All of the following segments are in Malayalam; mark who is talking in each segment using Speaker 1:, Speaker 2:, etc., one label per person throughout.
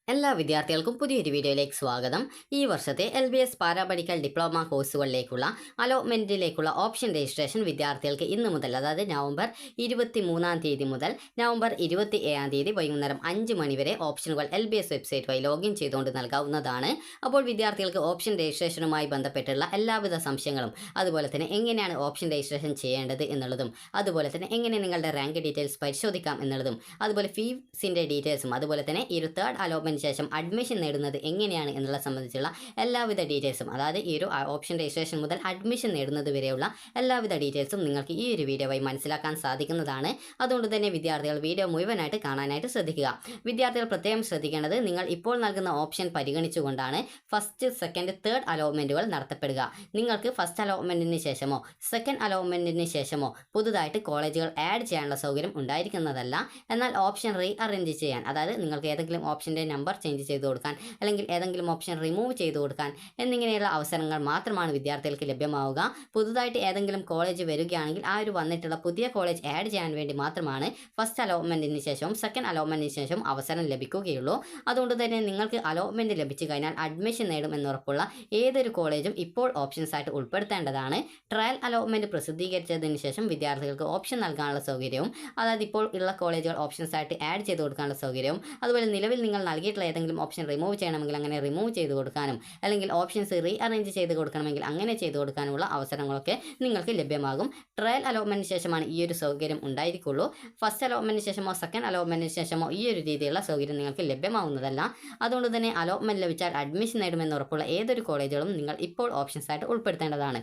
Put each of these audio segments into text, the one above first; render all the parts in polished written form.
Speaker 1: എല്ലാ വിദ്യാർത്ഥികൾക്കും പുതിയൊരു വീഡിയോയിലേക്ക് സ്വാഗതം. ഈ വർഷത്തെ LBS പാരാമെഡിക്കൽ ഡിപ്ലോമ കോഴ്സുകളിലേക്കുള്ള അലോട്ട്മെൻറ്റിലേക്കുള്ള ഓപ്ഷൻ രജിസ്ട്രേഷൻ വിദ്യാർത്ഥികൾക്ക് ഇന്ന് മുതൽ, അതായത് നവംബർ 23 മുതൽ നവംബർ 27 വൈകുന്നേരം 5 മണി വരെ ഓപ്ഷനുകൾ LBS വെബ്സൈറ്റ് വഴി ലോഗിൻ ചെയ്തുകൊണ്ട് നൽകാവുന്നതാണ്. അപ്പോൾ വിദ്യാർത്ഥികൾക്ക് ഓപ്ഷൻ രജിസ്ട്രേഷനുമായി ബന്ധപ്പെട്ടുള്ള എല്ലാവിധ സംശയങ്ങളും, അതുപോലെ തന്നെ എങ്ങനെയാണ് ഓപ്ഷൻ രജിസ്ട്രേഷൻ ചെയ്യേണ്ടത് എന്നുള്ളതും, അതുപോലെ തന്നെ എങ്ങനെ നിങ്ങളുടെ റാങ്ക് ഡീറ്റെയിൽസ് പരിശോധിക്കാം എന്നുള്ളതും, അതുപോലെ ഫീസിൻ്റെ ഡീറ്റെയിൽസും, അതുപോലെ തന്നെ ഈ ഒരു തേർഡ് അലോട്ട്മെൻറ്റ് ശേഷം അഡ്മിഷൻ നേടുന്നത് എങ്ങനെയാണ് എന്നുള്ളത് സംബന്ധിച്ചുള്ള എല്ലാവിധ ഡീറ്റെയിൽസും, അതായത് ഈ ഒരു ഓപ്ഷൻ രജിസ്ട്രേഷൻ മുതൽ അഡ്മിഷൻ നേടുന്നത് വരെയുള്ള എല്ലാവിധ ഡീറ്റെയിൽസും നിങ്ങൾക്ക് ഈ ഒരു വീഡിയോ വഴി മനസ്സിലാക്കാൻ സാധിക്കുന്നതാണ്. അതുകൊണ്ട് തന്നെ വിദ്യാർത്ഥികൾ വീഡിയോ മുഴുവനായിട്ട് കാണാനായിട്ട് ശ്രദ്ധിക്കുക. വിദ്യാർത്ഥികൾ പ്രത്യേകം ശ്രദ്ധിക്കേണ്ടത്, നിങ്ങൾ ഇപ്പോൾ നൽകുന്ന ഓപ്ഷൻ പരിഗണിച്ചുകൊണ്ടാണ് ഫസ്റ്റ്, സെക്കൻഡ്, തേർഡ് അലോട്ട്മെൻറ്റുകൾ നടത്തപ്പെടുക. നിങ്ങൾക്ക് ഫസ്റ്റ് അലോട്ട്മെൻറ്റിന് ശേഷമോ സെക്കൻഡ് അലോട്ട്മെൻറ്റിന് ശേഷമോ പുതുതായിട്ട് കോളേജുകൾ ആഡ് ചെയ്യാനുള്ള സൗകര്യം ഉണ്ടായിരിക്കുന്നതല്ല. എന്നാൽ ഓപ്ഷൻ റീ അറേഞ്ച് ചെയ്യാൻ, അതായത് നിങ്ങൾക്ക് ഏതെങ്കിലും ഓപ്ഷൻ്റെ നമ്പർ ചേഞ്ച് ചെയ്ത് കൊടുക്കാൻ, അല്ലെങ്കിൽ ഏതെങ്കിലും ഓപ്ഷൻ റിമൂവ് ചെയ്ത് കൊടുക്കാൻ എന്നിങ്ങനെയുള്ള അവസരങ്ങൾ മാത്രമാണ് വിദ്യാർത്ഥികൾക്ക് ലഭ്യമാവുക. പുതുതായിട്ട് ഏതെങ്കിലും കോളേജ് വരികയാണെങ്കിൽ ആ ഒരു വന്നിട്ടുള്ള പുതിയ കോളേജ് ആഡ് ചെയ്യാൻ വേണ്ടി മാത്രമാണ് ഫസ്റ്റ് അലോട്ട്മെൻറ്റിന് ശേഷവും സെക്കൻഡ് അലോട്ട്മെൻറ്റിന് ശേഷവും അവസരം ലഭിക്കുകയുള്ളൂ. അതുകൊണ്ട് തന്നെ നിങ്ങൾക്ക് അലോട്ട്മെൻറ്റ് ലഭിച്ചു കഴിഞ്ഞാൽ അഡ്മിഷൻ നേടും എന്നുറപ്പുള്ള ഏതൊരു കോളേജും ഇപ്പോൾ ഓപ്ഷൻസ് ആയിട്ട് ഉൾപ്പെടുത്തേണ്ടതാണ്. ട്രയൽ അലോട്ട്മെൻറ്റ് പ്രസിദ്ധീകരിച്ചതിന് ശേഷം വിദ്യാർത്ഥികൾക്ക് ഓപ്ഷൻ നൽകാനുള്ള സൗകര്യവും, അതായത് ഇപ്പോൾ ഉള്ള കോളേജുകൾ ഓപ്ഷൻസ് ആയിട്ട് ആഡ് ചെയ്ത് കൊടുക്കാനുള്ള സൗകര്യവും, അതുപോലെ നിലവിൽ നിങ്ങൾ നൽകിയിട്ടുള്ള ഏതെങ്കിലും ഓപ്ഷൻ റിമൂവ് ചെയ്യണമെങ്കിൽ അങ്ങനെ റിമൂവ് ചെയ്ത് കൊടുക്കാനും, അല്ലെങ്കിൽ ഓപ്ഷൻസ് റീ അറേഞ്ച് ചെയ്ത് കൊടുക്കണമെങ്കിൽ അങ്ങനെ ചെയ്ത് കൊടുക്കാനുമുള്ള അവസരങ്ങളൊക്കെ നിങ്ങൾക്ക് ലഭ്യമാകും. ട്രയൽ അലോട്ട്മെൻറ്റിന് ശേഷമാണ് ഈ ഒരു സൗകര്യം ഉണ്ടായിരിക്കുള്ളൂ. ഫസ്റ്റ് അലോട്ട്മെൻറ്റിന് ശേഷമോ സെക്കൻഡ് അലോട്ട്മെൻറ്റിന് ശേഷമോ ഈ ഒരു രീതിയിലുള്ള സൗകര്യം നിങ്ങൾക്ക് ലഭ്യമാവുന്നതല്ല. അതുകൊണ്ട് തന്നെ അലോട്ട്മെൻറ്റ് ലഭിച്ചാൽ അഡ്മിഷൻ നേടുമെന്ന് ഉറപ്പുള്ള ഏതൊരു കോളേജുകളും നിങ്ങൾ ഇപ്പോൾ ഓപ്ഷൻസ് ആയിട്ട് ഉൾപ്പെടുത്തേണ്ടതാണ്.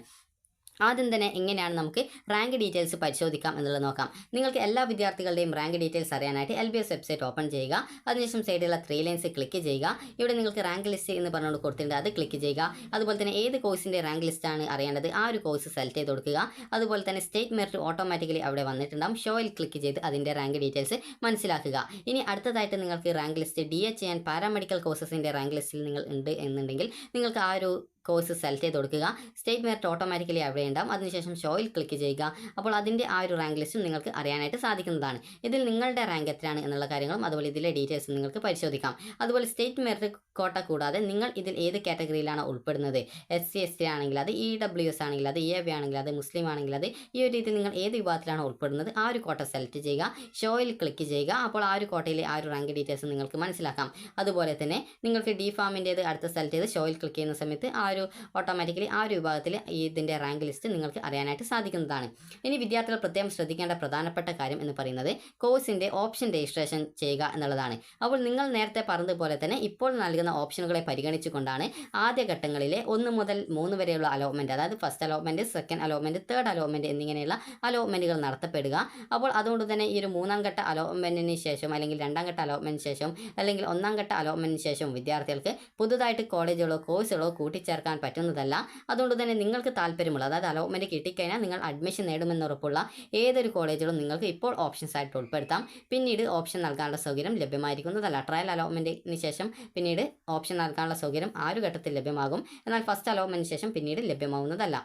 Speaker 1: ആദ്യം തന്നെ എങ്ങനെയാണ് നമുക്ക് റാങ്ക് ഡീറ്റെയിൽസ് പരിശോധിക്കാം എന്നുള്ളത് നോക്കാം. നിങ്ങൾക്ക് എല്ലാ വിദ്യാർത്ഥികളുടെയും റാങ്ക് ഡീറ്റെയിൽസ് അറിയാനായിട്ട് LBS വെബ്സൈറ്റ് ഓപ്പൺ ചെയ്യുക. അതിനുശേഷം സൈഡിലുള്ള 3 ലൈൻസ് ക്ലിക്ക് ചെയ്യുക. ഇവിടെ നിങ്ങൾക്ക് റാങ്ക് ലിസ്റ്റ് എന്ന് പറഞ്ഞുകൊണ്ട് കൊടുത്തിട്ടുണ്ട്, അത് ക്ലിക്ക് ചെയ്യുക. അതുപോലെ തന്നെ ഏത് കോഴ്സിൻ്റെ റാങ്ക് ലിസ്റ്റാണ് അറിയേണ്ടത്, ആ ഒരു കോഴ്സ് സെലക്ട് ചെയ്ത് കൊടുക്കുക. അതുപോലെ തന്നെ സ്റ്റേറ്റ് മെറിറ്റ് ഓട്ടോമാറ്റിക്കലി അവിടെ വന്നിട്ടുണ്ടാകും. ഷോയിൽ ക്ലിക്ക് ചെയ്ത് അതിൻ്റെ റാങ്ക് ഡീറ്റെയിൽസ് മനസ്സിലാക്കുക. ഇനി അടുത്തതായിട്ട് നിങ്ങൾക്ക് rank list DH and paramedical കോഴ്സസിൻ്റെ റാങ്ക് ലിസ്റ്റിൽ നിങ്ങൾ ഉണ്ട് എന്നുണ്ടെങ്കിൽ നിങ്ങൾക്ക് ആ ഒരു കോഴ്സ് സെലക്ട് ചെയ്ത് കൊടുക്കുക. സ്റ്റേറ്റ് മെറിറ്റ് ഓട്ടോമാറ്റിക്കലി അവിടെ ഉണ്ടാവും. അതിനുശേഷം ഷോയിൽ ക്ലിക്ക് ചെയ്യുക. അപ്പോൾ അതിൻ്റെ ആ ഒരു റാങ്ക് ലിസ്റ്റും നിങ്ങൾക്ക് അറിയാനായിട്ട് സാധിക്കുന്നതാണ്. ഇതിൽ നിങ്ങളുടെ റാങ്ക് എത്രയാണ് എന്നുള്ള കാര്യങ്ങളും അതുപോലെ ഇതിലെ ഡീറ്റെയിൽസും നിങ്ങൾക്ക് പരിശോധിക്കാം. അതുപോലെ സ്റ്റേറ്റ് മെറിറ്റ് കോട്ട കൂടാതെ നിങ്ങൾ ഇതിൽ ഏത് കാറ്റഗറിയിലാണ് ഉൾപ്പെടുന്നത്, SC ST ആണെങ്കിൽ അത്, EWS ആണെങ്കിൽ അത്, EAB ആണെങ്കിൽ അത്, മുസ്ലിം ആണെങ്കിൽ അത്, ഈ ഒരു രീതിയിൽ നിങ്ങൾ ഏത് വിഭാഗത്തിലാണ് ഉൾപ്പെടുന്നത് ആ ഒരു കോട്ട സെലക്ട് ചെയ്യുക. ഷോയിൽ ക്ലിക്ക് ചെയ്യുക. അപ്പോൾ ആ ഒരു കോട്ടയിലെ ആ ഒരു റാങ്ക് ഡീറ്റെയിൽസ് നിങ്ങൾക്ക് മനസ്സിലാക്കാം. അതുപോലെ തന്നെ നിങ്ങൾക്ക് D ഫാമിൻ്റേത് അടുത്ത സെലക്ട് ചെയ്ത് ഷോയിൽ ക്ലിക്ക് ചെയ്യുന്ന സമയത്ത് ആ ഒരു ഓട്ടോമാറ്റിക്കലി ആ ഒരു വിഭാഗത്തിൽ ഇതിൻ്റെ റാങ്ക് ലിസ്റ്റ് നിങ്ങൾക്ക് അറിയാനായിട്ട് സാധിക്കുന്നതാണ്. ഇനി വിദ്യാർത്ഥികൾ പ്രത്യേകം ശ്രദ്ധിക്കേണ്ട പ്രധാനപ്പെട്ട കാര്യം എന്ന് പറയുന്നത് കോഴ്സിൻ്റെ ഓപ്ഷൻ രജിസ്ട്രേഷൻ ചെയ്യുക എന്നുള്ളതാണ്. അപ്പോൾ നിങ്ങൾ നേരത്തെ പറഞ്ഞതുപോലെ തന്നെ ഇപ്പോൾ നൽകുന്ന ഓപ്ഷനുകളെ പരിഗണിച്ചുകൊണ്ടാണ് ആദ്യഘട്ടങ്ങളിലെ 1 മുതൽ 3 വരെയുള്ള അലോട്ട്മെൻറ്റ്, അതായത് first allotment, second allotment, third allotment എന്നിങ്ങനെയുള്ള അലോട്ട്മെൻറ്റുകൾ നടത്തപ്പെടുക. അപ്പോൾ അതുകൊണ്ട് തന്നെ ഈ ഒരു 3ാം ഘട്ട അലോട്ട്മെൻറ്റിന് ശേഷം, അല്ലെങ്കിൽ 2ാം ഘട്ട അലോട്ട്മെൻറ്റിന് ശേഷം, അല്ലെങ്കിൽ 1ാം ഘട്ട അലോട്ട്മെൻറ്റിന് ശേഷം വിദ്യാർത്ഥികൾക്ക് പുതുതായിട്ട് കോളേജുകളോ കോഴ്സുകളോ കൂട്ടിച്ചേർക്കാൻ പറ്റുന്നതല്ല. അതുകൊണ്ട് തന്നെ നിങ്ങൾക്ക് താല്പര്യമുള്ള, അതായത് അലോട്ട്മെൻറ്റ് കിട്ടിക്കഴിഞ്ഞാൽ നിങ്ങൾ അഡ്മിഷൻ നേടുമെന്ന് ഉറപ്പുള്ള ഏതൊരു കോളേജുകളും നിങ്ങൾക്ക് ഇപ്പോൾ ഓപ്ഷൻസ് ആയിട്ട് ഉൾപ്പെടുത്താം. പിന്നീട് ഓപ്ഷൻ നൽകാനുള്ള സൗകര്യം ലഭ്യമായിരിക്കുന്നതല്ല. ട്രയൽ അലോട്ട്മെൻറ്റിന് ശേഷം പിന്നീട് ഓപ്ഷൻ നൽകാനുള്ള സൗകര്യം ആ ഒരു ഘട്ടത്തിൽ ലഭ്യമാകും. എന്നാൽ ഫസ്റ്റ് അലോട്ട്മെൻറ്റിന് ശേഷം പിന്നീട് ലഭ്യമാവുന്നതല്ല.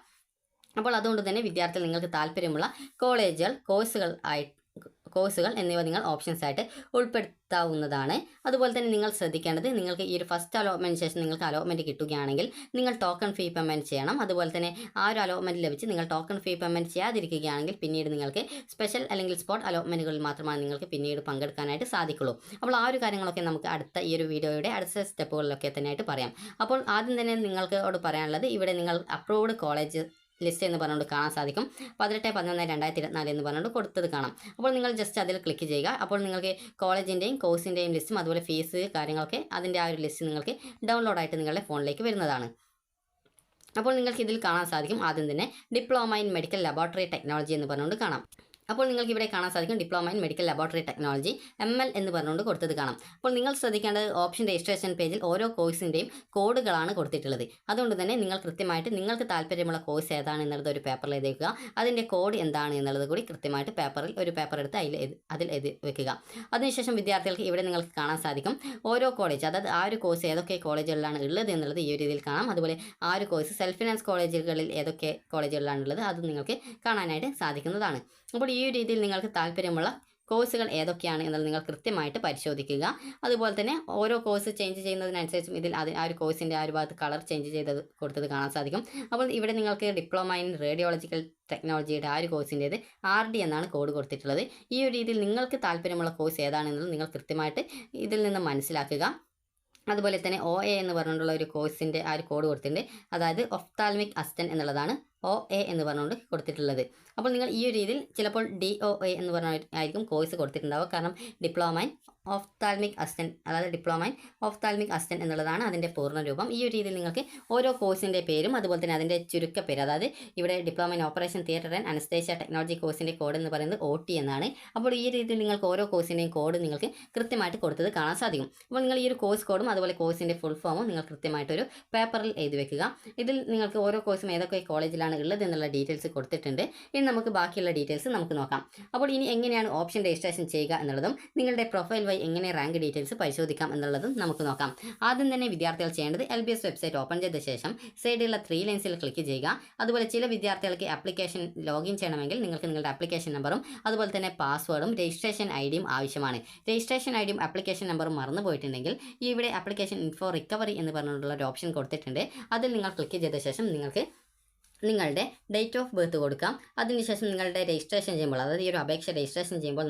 Speaker 1: അപ്പോൾ അതുകൊണ്ട് തന്നെ വിദ്യാർത്ഥികൾ നിങ്ങൾക്ക് താല്പര്യമുള്ള കോളേജുകൾ, കോഴ്സുകൾ എന്നിവ നിങ്ങൾ ഓപ്ഷൻസ് ആയിട്ട് ഉൾപ്പെടുത്താവുന്നതാണ്. അതുപോലെ തന്നെ നിങ്ങൾ ശ്രദ്ധിക്കേണ്ടത്, നിങ്ങൾക്ക് ഈ ഒരു ഫസ്റ്റ് അലോട്ട്മെൻറ്റിന് ശേഷം നിങ്ങൾക്ക് അലോട്ട്മെൻറ്റ് കിട്ടുകയാണെങ്കിൽ നിങ്ങൾ ടോക്കൺ ഫീ പേയ്മെൻറ്റ് ചെയ്യണം. അതുപോലെ തന്നെ ആ ഒരു അലോട്ട്മെൻറ്റ് ലഭിച്ച് നിങ്ങൾ ടോക്കൺ ഫീ പേയ്മെൻറ്റ് ചെയ്യാതിരിക്കുകയാണെങ്കിൽ പിന്നീട് നിങ്ങൾക്ക് സ്പെഷ്യൽ അല്ലെങ്കിൽ സ്പോട്ട് അലോട്ട്മെൻറ്റുകളിൽ മാത്രമാണ് നിങ്ങൾക്ക് പിന്നീട് പങ്കെടുക്കാനായിട്ട് സാധിക്കുള്ളൂ. അപ്പോൾ ആ ഒരു കാര്യങ്ങളൊക്കെ നമുക്ക് അടുത്ത ഈ ഒരു വീഡിയോയുടെ അടുത്ത സ്റ്റെപ്പുകളിലൊക്കെ തന്നെയായിട്ട് പറയാം. അപ്പോൾ ആദ്യം തന്നെ നിങ്ങൾക്കോട് പറയാനുള്ളത്, ഇവിടെ നിങ്ങൾ അപ്രൂവ്ഡ് കോളേജ് ലിസ്റ്റ് എന്ന് പറഞ്ഞുകൊണ്ട് കാണാൻ സാധിക്കും. 18/11/2024 എന്ന് പറഞ്ഞുകൊണ്ട് കൊടുത്തത് കാണാം. അപ്പോൾ നിങ്ങൾ ജസ്റ്റ് അതിൽ ക്ലിക്ക് ചെയ്യുക. അപ്പോൾ നിങ്ങൾക്ക് കോളേജിൻ്റെയും കോഴ്സിൻ്റെയും ലിസ്റ്റും അതുപോലെ ഫീസ് കാര്യങ്ങളൊക്കെ അതിൻ്റെ ആ ഒരു ലിസ്റ്റ് നിങ്ങൾക്ക് ഡൗൺലോഡായിട്ട് നിങ്ങളുടെ ഫോണിലേക്ക് വരുന്നതാണ്. അപ്പോൾ നിങ്ങൾക്ക് ഇതിൽ കാണാൻ സാധിക്കും, ആദ്യം തന്നെ diploma in medical laboratory technology എന്ന് പറഞ്ഞുകൊണ്ട് കാണാം. അപ്പോൾ നിങ്ങൾക്ക് ഇവിടെ കാണാൻ സാധിക്കും diploma in medical laboratory technology ML എന്ന് പറഞ്ഞുകൊണ്ട് കൊടുത്തത് കാണാം. അപ്പോൾ നിങ്ങൾ ശ്രദ്ധിക്കേണ്ടത്, ഓപ്ഷൻ രജിസ്ട്രേഷൻ പേജിൽ ഓരോ കോഴ്സിൻ്റെയും കോഡുകളാണ് കൊടുത്തിട്ടുള്ളത്. അതുകൊണ്ട് തന്നെ നിങ്ങൾ കൃത്യമായിട്ട് നിങ്ങൾക്ക് താല്പര്യമുള്ള കോഴ്സ് ഏതാണ് എന്നുള്ളത് ഒരു പേപ്പറിൽ എഴുതുക. അതിൻ്റെ കോഡ് എന്താണ് എന്നുള്ളത് കൂടി കൃത്യമായിട്ട് ഒരു പേപ്പർ എടുത്ത് അതിൽ വെക്കുക. അതിനുശേഷം വിദ്യാർത്ഥികൾക്ക് ഇവിടെ നിങ്ങൾക്ക് കാണാൻ സാധിക്കും ഓരോ കോളേജ്, അതായത് ആ ഒരു കോഴ്സ് ഏതൊക്കെ കോളേജുകളിലാണ് ഉള്ളത് എന്നുള്ളത് ഈ ഒരു രീതിയിൽ കാണാം. അതുപോലെ ആ ഒരു കോഴ്സ് സെൽഫ് ഫിനാൻസ് കോളേജുകളിൽ ഏതൊക്കെ കോളേജുകളിലാണുള്ളത് അത് നിങ്ങൾക്ക് കാണാനായിട്ട് സാധിക്കുന്നതാണ്. അപ്പോൾ ഈ രീതിയിൽ നിങ്ങൾക്ക് താല്പര്യമുള്ള കോഴ്സുകൾ ഏതൊക്കെയാണ് എന്നുള്ളത് നിങ്ങൾ കൃത്യമായിട്ട് പരിശോധിക്കുക. അതുപോലെ തന്നെ ഓരോ കോഴ്സ് ചേഞ്ച് ചെയ്യുന്നതിനനുസരിച്ചും ഇതിൽ ആ ഒരു കോഴ്സിൻ്റെ ആ ഒരു ഭാഗത്ത് കളർ ചേഞ്ച് ചെയ്തത് കൊടുത്തത് കാണാൻ സാധിക്കും. അപ്പോൾ ഇവിടെ നിങ്ങൾക്ക് ഡിപ്ലോമ ഇൻ റേഡിയോളജിക്കൽ ടെക്നോളജിയുടെ ആ ഒരു കോഴ്സിൻ്റേത് RD എന്നാണ് കോഡ് കൊടുത്തിട്ടുള്ളത്. ഈ ഒരു രീതിയിൽ നിങ്ങൾക്ക് താല്പര്യമുള്ള കോഴ്സ് ഏതാണെന്നുള്ളത് നിങ്ങൾ കൃത്യമായിട്ട് ഇതിൽ നിന്ന് മനസ്സിലാക്കുക. അതുപോലെ തന്നെ OA എന്ന് പറഞ്ഞുകൊണ്ടുള്ള ഒരു കോഴ്സിൻ്റെ ആ ഒരു കോഡ് കൊടുത്തിട്ടുണ്ട്. അതായത് ഒഫ്താൽമിക് അസിസ്റ്റൻറ്റ് എന്നുള്ളതാണ് OA എന്ന് പറഞ്ഞുകൊണ്ട് കൊടുത്തിട്ടുള്ളത്. അപ്പോൾ നിങ്ങൾ ഈ ഒരു രീതിയിൽ ചിലപ്പോൾ DOA എന്ന് പറഞ്ഞായിരിക്കും കോഴ്സ് കൊടുത്തിട്ടുണ്ടാവുക. കാരണം ഡിപ്ലോമ ഇൻ ഓഫ്താൽമിക് അസിസ്റ്റൻറ്റ്, അതായത് ഡിപ്ലോമ ഇൻ ഓഫ്താൽമിക് അസിസ്റ്റൻറ്റ് എന്നുള്ളതാണ് അതിൻ്റെ പൂർണ്ണ രൂപം. ഈ ഒരു രീതിയിൽ നിങ്ങൾക്ക് ഓരോ കോഴ്സിൻ്റെ പേരും അതുപോലെ തന്നെ അതിൻ്റെ ചുരുക്കപ്പേര്, അതായത് ഇവിടെ diploma in operation theatre and anaesthesia technology കോഴ്സിൻ്റെ കോഡ് എന്ന് പറയുന്നത് OT എന്നാണ്. അപ്പോൾ ഈ രീതിയിൽ നിങ്ങൾക്ക് ഓരോ കോഴ്സിൻ്റെയും കോഡ് നിങ്ങൾക്ക് കൃത്യമായിട്ട് കൊടുത്തത് കാണാൻ സാധിക്കും. അപ്പോൾ നിങ്ങൾ ഈ ഒരു കോഴ്സ് കോഡും അതുപോലെ കോഴ്സിൻ്റെ ഫുൾ ഫോമും നിങ്ങൾ കൃത്യമായിട്ടൊരു പേപ്പറിൽ എഴുതി വെക്കുക. ഇതിൽ നിങ്ങൾക്ക് ഓരോ കോഴ്സും ഏതൊക്കെ കോളേജിലാണ് ഉള്ളത് എന്നുള്ള ഡീറ്റെയിൽസ് കൊടുത്തിട്ടുണ്ട്. ഇനി നമുക്ക് ബാക്കിയുള്ള ഡീറ്റെയിൽസ് നമുക്ക് നോക്കാം. അപ്പോൾ ഇനി എങ്ങനെയാണ് ഓപ്ഷൻ രജിസ്ട്രേഷൻ ചെയ്യുക എന്നുള്ളതും നിങ്ങളുടെ പ്രൊഫൈൽ വഴി എങ്ങനെ റാങ്ക് ഡീറ്റെയിൽസ് പരിശോധിക്കാം എന്നുള്ളതും നമുക്ക് നോക്കാം. ആദ്യം തന്നെ വിദ്യാർത്ഥികൾ ചെയ്യേണ്ടത് LBS വെബ്സൈറ്റ് ഓപ്പൺ ചെയ്ത ശേഷം സൈഡിലുള്ള 3 ലൈൻസിൽ ക്ലിക്ക് ചെയ്യുക. അതുപോലെ ചില വിദ്യാർത്ഥികൾക്ക് ആപ്ലിക്കേഷൻ ലോഗിൻ ചെയ്യണമെങ്കിൽ നിങ്ങൾക്ക് നിങ്ങളുടെ ആപ്ലിക്കേഷൻ നമ്പറും അതുപോലെ തന്നെ പാസ്വേഡും രജിസ്ട്രേഷൻ ID-യും ആവശ്യമാണ്. രജിസ്ട്രേഷൻ ID-യും ആപ്ലിക്കേഷൻ നമ്പറും മറന്നു പോയിട്ടുണ്ടെങ്കിൽ ഇവിടെ ആപ്ലിക്കേഷൻ ഇൻഫോ റിക്കവറി എന്ന് പറഞ്ഞിട്ടുള്ള ഒരു ഓപ്ഷൻ കൊടുത്തിട്ടുണ്ട്. അതിൽ നിങ്ങൾ ക്ലിക്ക് ചെയ്ത ശേഷം നിങ്ങൾക്ക് നിങ്ങളുടെ ഡേറ്റ് ഓഫ് ബർത്ത് കൊടുക്കാം. അതിനുശേഷം നിങ്ങളുടെ രജിസ്ട്രേഷൻ ചെയ്യുമ്പോൾ, അതായത് ഈ ഒരു അപേക്ഷ രജിസ്ട്രേഷൻ ചെയ്യുമ്പോൾ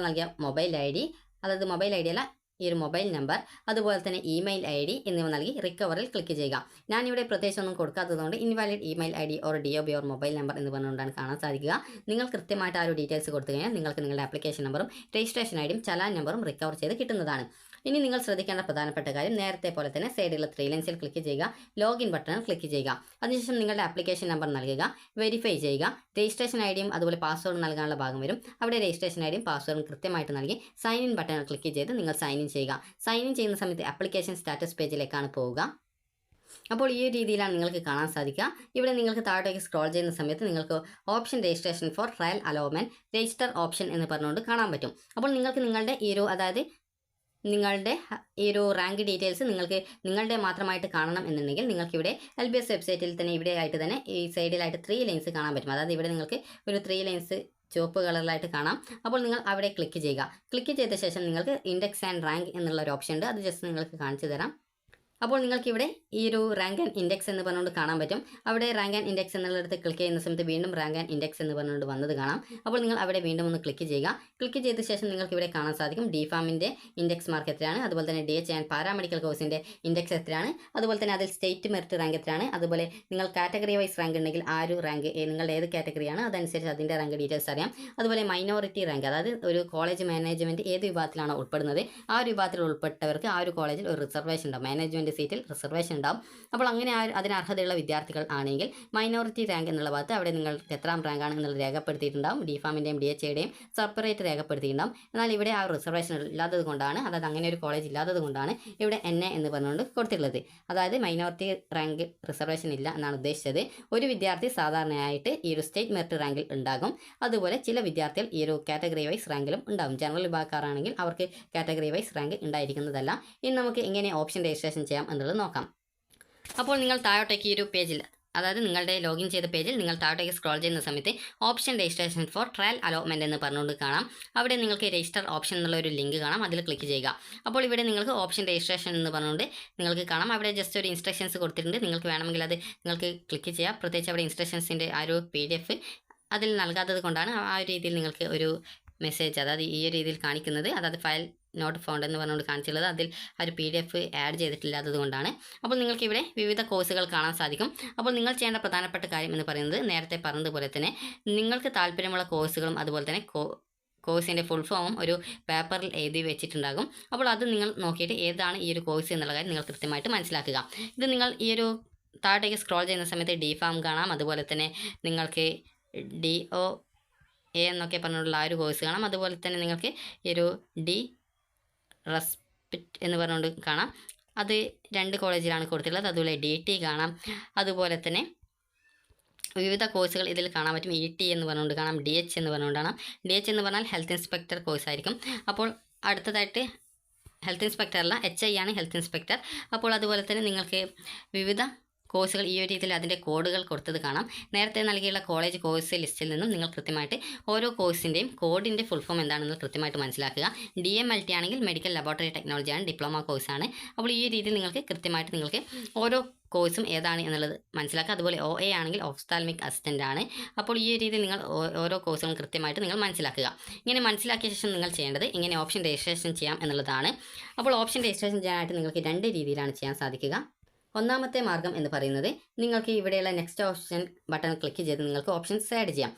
Speaker 1: നൽകിയ മൊബൈൽ ID, അതായത് മൊബൈൽ ID അല്ല, ഈ ഒരു മൊബൈൽ നമ്പർ അതുപോലെ തന്നെ ഇമെയിൽ ID എന്നിവ നൽകി റിക്കവറിൽ ക്ലിക്ക് ചെയ്യുക. ഞാനിവിടെ പ്രത്യേകിച്ച് ഒന്നും കൊടുക്കാത്തതുകൊണ്ട് invalid email ID or DOB or mobile number എന്ന് പറഞ്ഞുകൊണ്ടാണ് കാണാൻ സാധിക്കുക. നിങ്ങൾ കൃത്യമായിട്ട് ആ ഒരു ഡീറ്റെയിൽസ് കൊടുത്തു കഴിഞ്ഞാൽ നിങ്ങൾക്ക് നിങ്ങളുടെ ആപ്ലിക്കേഷൻ നമ്പറും രജിസ്ട്രേഷൻ ID-യും ചലാൻ നമ്പറും റിക്കവർ ചെയ്ത് കിട്ടുന്നതാണ്. ഇനി നിങ്ങൾ ശ്രദ്ധിക്കേണ്ട പ്രധാനപ്പെട്ട കാര്യം, നേരത്തെ പോലെ തന്നെ സൈഡിലുള്ള 3 ലൈൻസിൽ ക്ലിക്ക് ചെയ്യുക, ലോഗിൻ ബട്ടണിൽ ക്ലിക്ക് ചെയ്യുക. അതിനുശേഷം നിങ്ങളുടെ ആപ്ലിക്കേഷൻ നമ്പർ നൽകുക, വെരിഫൈ ചെയ്യുക. രജിസ്ട്രേഷൻ ID-യും അതുപോലെ പാസ്വേഡ് നൽകാനുള്ള ഭാഗം വരും. അവിടെ രജിസ്ട്രേഷൻ ID-യും പാസ്വേഡും കൃത്യമായിട്ട് നൽകി സൈൻ ഇൻ ബട്ടണിൽ ക്ലിക്ക് ചെയ്ത് നിങ്ങൾ സൈൻ ഇൻ ചെയ്യുക. സൈൻ ഇൻ ചെയ്യുന്ന സമയത്ത് ആപ്ലിക്കേഷൻ സ്റ്റാറ്റസ് പേജിലേക്കാണ് പോവുക. അപ്പോൾ ഈ രീതിയിലാണ് നിങ്ങൾക്ക് കാണാൻ സാധിക്കുക. ഇവിടെ നിങ്ങൾക്ക് താഴേക്ക് സ്ക്രോൾ ചെയ്യുന്ന സമയത്ത് നിങ്ങൾക്ക് option registration four trial allotment register option എന്ന് പറഞ്ഞുകൊണ്ട് കാണാൻ പറ്റും. അപ്പോൾ നിങ്ങൾക്ക് നിങ്ങളുടെ അതായത് നിങ്ങളുടെ ഈ ഒരു റാങ്ക് ഡീറ്റെയിൽസ് നിങ്ങളുടെ മാത്രമായിട്ട് കാണണം എന്നുണ്ടെങ്കിൽ നിങ്ങൾക്കിവിടെ LBS വെബ്സൈറ്റിൽ തന്നെ ഇവിടെ ആയിട്ട് തന്നെ ഈ സൈഡിലായിട്ട് 3 ലൈൻസ് കാണാൻ പറ്റും. അതായത് ഇവിടെ നിങ്ങൾക്ക് ഒരു 3 ലൈൻസ് ചുവപ്പ് കളറിലായിട്ട് കാണാം. അപ്പോൾ നിങ്ങൾ അവിടെ ക്ലിക്ക് ചെയ്യുക. ക്ലിക്ക് ചെയ്ത ശേഷം നിങ്ങൾക്ക് ഇൻഡെക്സ് ആൻഡ് റാങ്ക് എന്നുള്ള ഒരു ഓപ്ഷൻ ഉണ്ട്. അത് ജസ്റ്റ് നിങ്ങൾക്ക് കാണിച്ചു തരാം. അപ്പോൾ നിങ്ങൾക്കിവിടെ ഈ ഒരു റാങ്ക് ആൻഡ് ഇൻഡെക്സ് എന്ന് പറഞ്ഞുകൊണ്ട് കാണാൻ പറ്റും. അവിടെ റാങ്ക് ആൻഡ് ഇൻഡെക്സ് എന്നുള്ളിടത്ത് ക്ലിക്ക് ചെയ്യുന്ന സമയത്ത് വീണ്ടും റാങ്ക് ആൻഡ് ഇൻഡെക്സ് എന്ന് പറഞ്ഞുകൊണ്ട് വന്നത് കാണാം. അപ്പോൾ നിങ്ങൾ അവിടെ വീണ്ടും ഒന്ന് ക്ലിക്ക് ചെയ്യുക. ക്ലിക്ക് ചെയ്ത ശേഷം നിങ്ങൾക്ക് ഇവിടെ കാണാൻ സാധിക്കും DPharmൻ്റെ ഇൻഡെക്സ് മാർക്ക് എത്രയാണ്, അതുപോലെ തന്നെ DH ആൻഡ് പാരാമെഡിക്കൽ കോഴ്സിൻ്റെ ഇൻഡെക്സ് എത്രയാണ്, അതുപോലെ തന്നെ അതിൽ സ്റ്റേറ്റ് മെറിറ്റ് റാങ്ക് എത്രയാണ്, അതുപോലെ നിങ്ങൾ കാറ്റഗറി വൈസ് റാങ്ക് ഉണ്ടെങ്കിൽ ആ ഒരു റാങ്ക് നിങ്ങളുടെ ഏത് കാറ്റഗറിയാണ് അതനുസരിച്ച് അതിൻ്റെ റാങ്ക് ഡീറ്റെയിൽസ് അറിയാം. അതുപോലെ മൈനോറിറ്റി റാങ്ക്, അതായത് ഒരു കോളേജ് മാനേജ്മെൻറ്റ് ഏത് വിഭാഗത്തിലാണോ ഉൾപ്പെടുന്നത് ആ ഒരു വിഭാഗത്തിൽ ഉൾപ്പെട്ടവർക്ക് ആ ഒരു കോളേജിൽ ഒരു റിസർവേഷൻ ഉണ്ടാവും, മാനേജ്മെൻറ്റ് സീറ്റിൽ റിസർവേഷൻ ഉണ്ടാവും. അപ്പോൾ അങ്ങനെ അതിന് അർഹതയുള്ള വിദ്യാർത്ഥികൾ ആണെങ്കിൽ മൈനോറിറ്റി റാങ്ക് എന്നുള്ള ഭാഗത്ത് അവിടെ നിങ്ങൾ എത്രാം റാങ്കാണ് എന്നുള്ളത് രേഖപ്പെടുത്തിയിട്ടുണ്ടാവും. DPharmൻ്റെയും DHയുടെയും സെപ്പറേറ്റ് രേഖപ്പെടുത്തിയിട്ടുണ്ടാവും. എന്നാൽ ഇവിടെ ആ റിസർവേഷൻ ഇല്ലാത്തത് കൊണ്ടാണ്, അതായത് അങ്ങനെ ഒരു കോളേജ് ഇല്ലാത്തത് കൊണ്ടാണ് ഇവിടെ NA എന്ന് പറഞ്ഞുകൊണ്ട് കൊടുത്തിട്ടുള്ളത്. അതായത് മൈനോറിറ്റി റാങ്ക് റിസർവേഷൻ ഇല്ല എന്നാണ് ഉദ്ദേശിച്ചത്. ഒരു വിദ്യാർത്ഥി സാധാരണയായിട്ട് ഈ ഒരു സ്റ്റേറ്റ് മെറിറ്റ് റാങ്കിൽ ഉണ്ടാകും. അതുപോലെ ചില വിദ്യാർത്ഥികൾ ഈ ഒരു കാറ്റഗറി വൈസ് റാങ്കിലും ഉണ്ടാകും. ജനറൽ വിഭാഗക്കാരാണെങ്കിൽ അവർക്ക് കാറ്റഗറി വൈസ് റാങ്ക് ഉണ്ടായിരിക്കുന്നതല്ല. ഇനി നമുക്ക് എങ്ങനെ ഓപ്ഷൻ രജിസ്ട്രേഷൻ ചെയ്യാം എന്നുള്ളത് നോക്കാം. അപ്പോൾ നിങ്ങൾ താഴോട്ടേക്ക് ഈ ഒരു പേജിൽ, അതായത് നിങ്ങളുടെ ലോഗിൻ ചെയ്ത പേജിൽ നിങ്ങൾ താഴോട്ടേക്ക് സ്ക്രോൾ ചെയ്യുന്ന സമയത്ത് option registration four trial allotment എന്ന് പറഞ്ഞുകൊണ്ട് കാണാം. അവിടെ നിങ്ങൾക്ക് രജിസ്റ്റർ ഓപ്ഷൻ എന്നുള്ള ഒരു ലിങ്ക് കാണാം. അതിൽ ക്ലിക്ക് ചെയ്യുക. അപ്പോൾ ഇവിടെ നിങ്ങൾക്ക് ഓപ്ഷൻ രജിസ്ട്രേഷൻ എന്ന് പറഞ്ഞുകൊണ്ട് നിങ്ങൾക്ക് കാണാം. അവിടെ ജസ്റ്റ് ഒരു ഇൻസ്ട്രക്ഷൻസ് കൊടുത്തിട്ടുണ്ട്. നിങ്ങൾക്ക് വേണമെങ്കിൽ അത് നിങ്ങൾക്ക് ക്ലിക്ക് ചെയ്യാം. പ്രത്യേകിച്ച് അവിടെ ഇൻസ്ട്രക്ഷൻസിൻ്റെ ആ ഒരു PDF അതിൽ നൽകാത്തത് കൊണ്ടാണ് ആ ഒരു രീതിയിൽ നിങ്ങൾക്ക് ഒരു മെസ്സേജ്, അതായത് ഈ രീതിയിൽ കാണിക്കുന്നത്, അതായത് ഫയൽ നോട്ട് ഫൗണ്ട് എന്ന് പറഞ്ഞുകൊണ്ട് കാണിച്ചുള്ളത്. അതിൽ ആ ഒരു PDF ആഡ് ചെയ്തിട്ടില്ലാത്തത് കൊണ്ടാണ്. അപ്പോൾ നിങ്ങൾക്കിവിടെ വിവിധ കോഴ്സുകൾ കാണാൻ സാധിക്കും. അപ്പോൾ നിങ്ങൾ ചെയ്യേണ്ട പ്രധാനപ്പെട്ട കാര്യം എന്ന് പറയുന്നത് നേരത്തെ പറഞ്ഞതുപോലെ തന്നെ നിങ്ങൾക്ക് താല്പര്യമുള്ള കോഴ്സുകളും അതുപോലെ തന്നെ കോഴ്സിൻ്റെ ഫുൾ ഫോമും ഒരു പേപ്പറിൽ എഴുതി വെച്ചിട്ടുണ്ടാകും. അപ്പോൾ അത് നിങ്ങൾ നോക്കിയിട്ട് ഏതാണ് ഈ ഒരു കോഴ്സ് എന്നുള്ള കാര്യം നിങ്ങൾ കൃത്യമായിട്ട് മനസ്സിലാക്കുക. ഇത് നിങ്ങൾ ഈ ഒരു താഴേക്ക് സ്ക്രോൾ ചെയ്യുന്ന സമയത്ത് DPharm കാണാം. അതുപോലെ തന്നെ നിങ്ങൾക്ക് DOA എന്നൊക്കെ പറഞ്ഞുള്ള ആ ഒരു കോഴ്സ് കാണാം. അതുപോലെ തന്നെ നിങ്ങൾക്ക് ഈ ഒരു റെസ്പെക്റ്റ് എന്ന് പറഞ്ഞുകൊണ്ട് കാണാം. അത് 2 കോളേജിലാണ് കൊടുത്തിട്ടുള്ളത്. അതുപോലെ DT കാണാം. അതുപോലെ തന്നെ വിവിധ കോഴ്സുകൾ ഇതിൽ കാണാൻ പറ്റും. ET എന്ന് പറഞ്ഞുകൊണ്ട് കാണാം. DH എന്ന് പറഞ്ഞുകൊണ്ട് കാണാം. DH എന്ന് പറഞ്ഞാൽ ഹെൽത്ത് ഇൻസ്പെക്ടർ കോഴ്സ് ആയിരിക്കും. അപ്പോൾ അടുത്തതായിട്ട് ഹെൽത്ത് ഇൻസ്പെക്ടർ അല്ല, HI ആണ് ഹെൽത്ത് ഇൻസ്പെക്ടർ. അപ്പോൾ അതുപോലെ തന്നെ നിങ്ങൾക്ക് വിവിധ കോഴ്സുകൾ ഈ ഒരു രീതിയിൽ അതിൻ്റെ കോഡുകൾ കൊടുത്തത് കാണാം. നേരത്തെ നൽകിയുള്ള കോളേജ് കോഴ്സ് ലിസ്റ്റിൽ നിന്നും നിങ്ങൾ കൃത്യമായിട്ട് ഓരോ കോഴ്സിൻ്റെയും കോഡിൻ്റെ ഫുൾ ഫോം എന്താണെന്ന് കൃത്യമായിട്ട് മനസ്സിലാക്കുക. DMLT ആണെങ്കിൽ മെഡിക്കൽ ലബോറട്ടറി ടെക്നോളജിയാണ്, ഡിപ്ലോമ കോഴ്സാണ്. അപ്പോൾ ഈ രീതിയിൽ നിങ്ങൾക്ക് കൃത്യമായിട്ട് നിങ്ങൾക്ക് ഓരോ കോഴ്സും ഏതാണ് എന്നുള്ളത് മനസ്സിലാക്കുക. അതുപോലെ OA ആണെങ്കിൽ ഒഫ്താൽമിക് അസിസ്റ്റൻ്റ് ആണ്. അപ്പോൾ ഈ രീതിയിൽ നിങ്ങൾ ഓരോ കോഴ്സുകളും കൃത്യമായിട്ട് നിങ്ങൾ മനസ്സിലാക്കുക. ഇങ്ങനെ മനസ്സിലാക്കിയ ശേഷം നിങ്ങൾ ചെയ്യേണ്ടത് ഇങ്ങനെ ഓപ്ഷൻ രജിസ്ട്രേഷൻ ചെയ്യാം എന്നുള്ളതാണ്. അപ്പോൾ ഓപ്ഷൻ രജിസ്ട്രേഷൻ ചെയ്യാനായിട്ട് നിങ്ങൾക്ക് 2 രീതിയിലാണ് ചെയ്യാൻ സാധിക്കുക. ഒന്നാമത്തെ മാർഗ്ഗം എന്ന് പറയുന്നത് നിങ്ങൾക്ക് ഇവിടെയുള്ള നെക്സ്റ്റ് ഓപ്ഷൻ ബട്ടൺ ക്ലിക്ക് ചെയ്ത് നിങ്ങൾക്ക് ഓപ്ഷൻസ് ആഡ് ചെയ്യാം.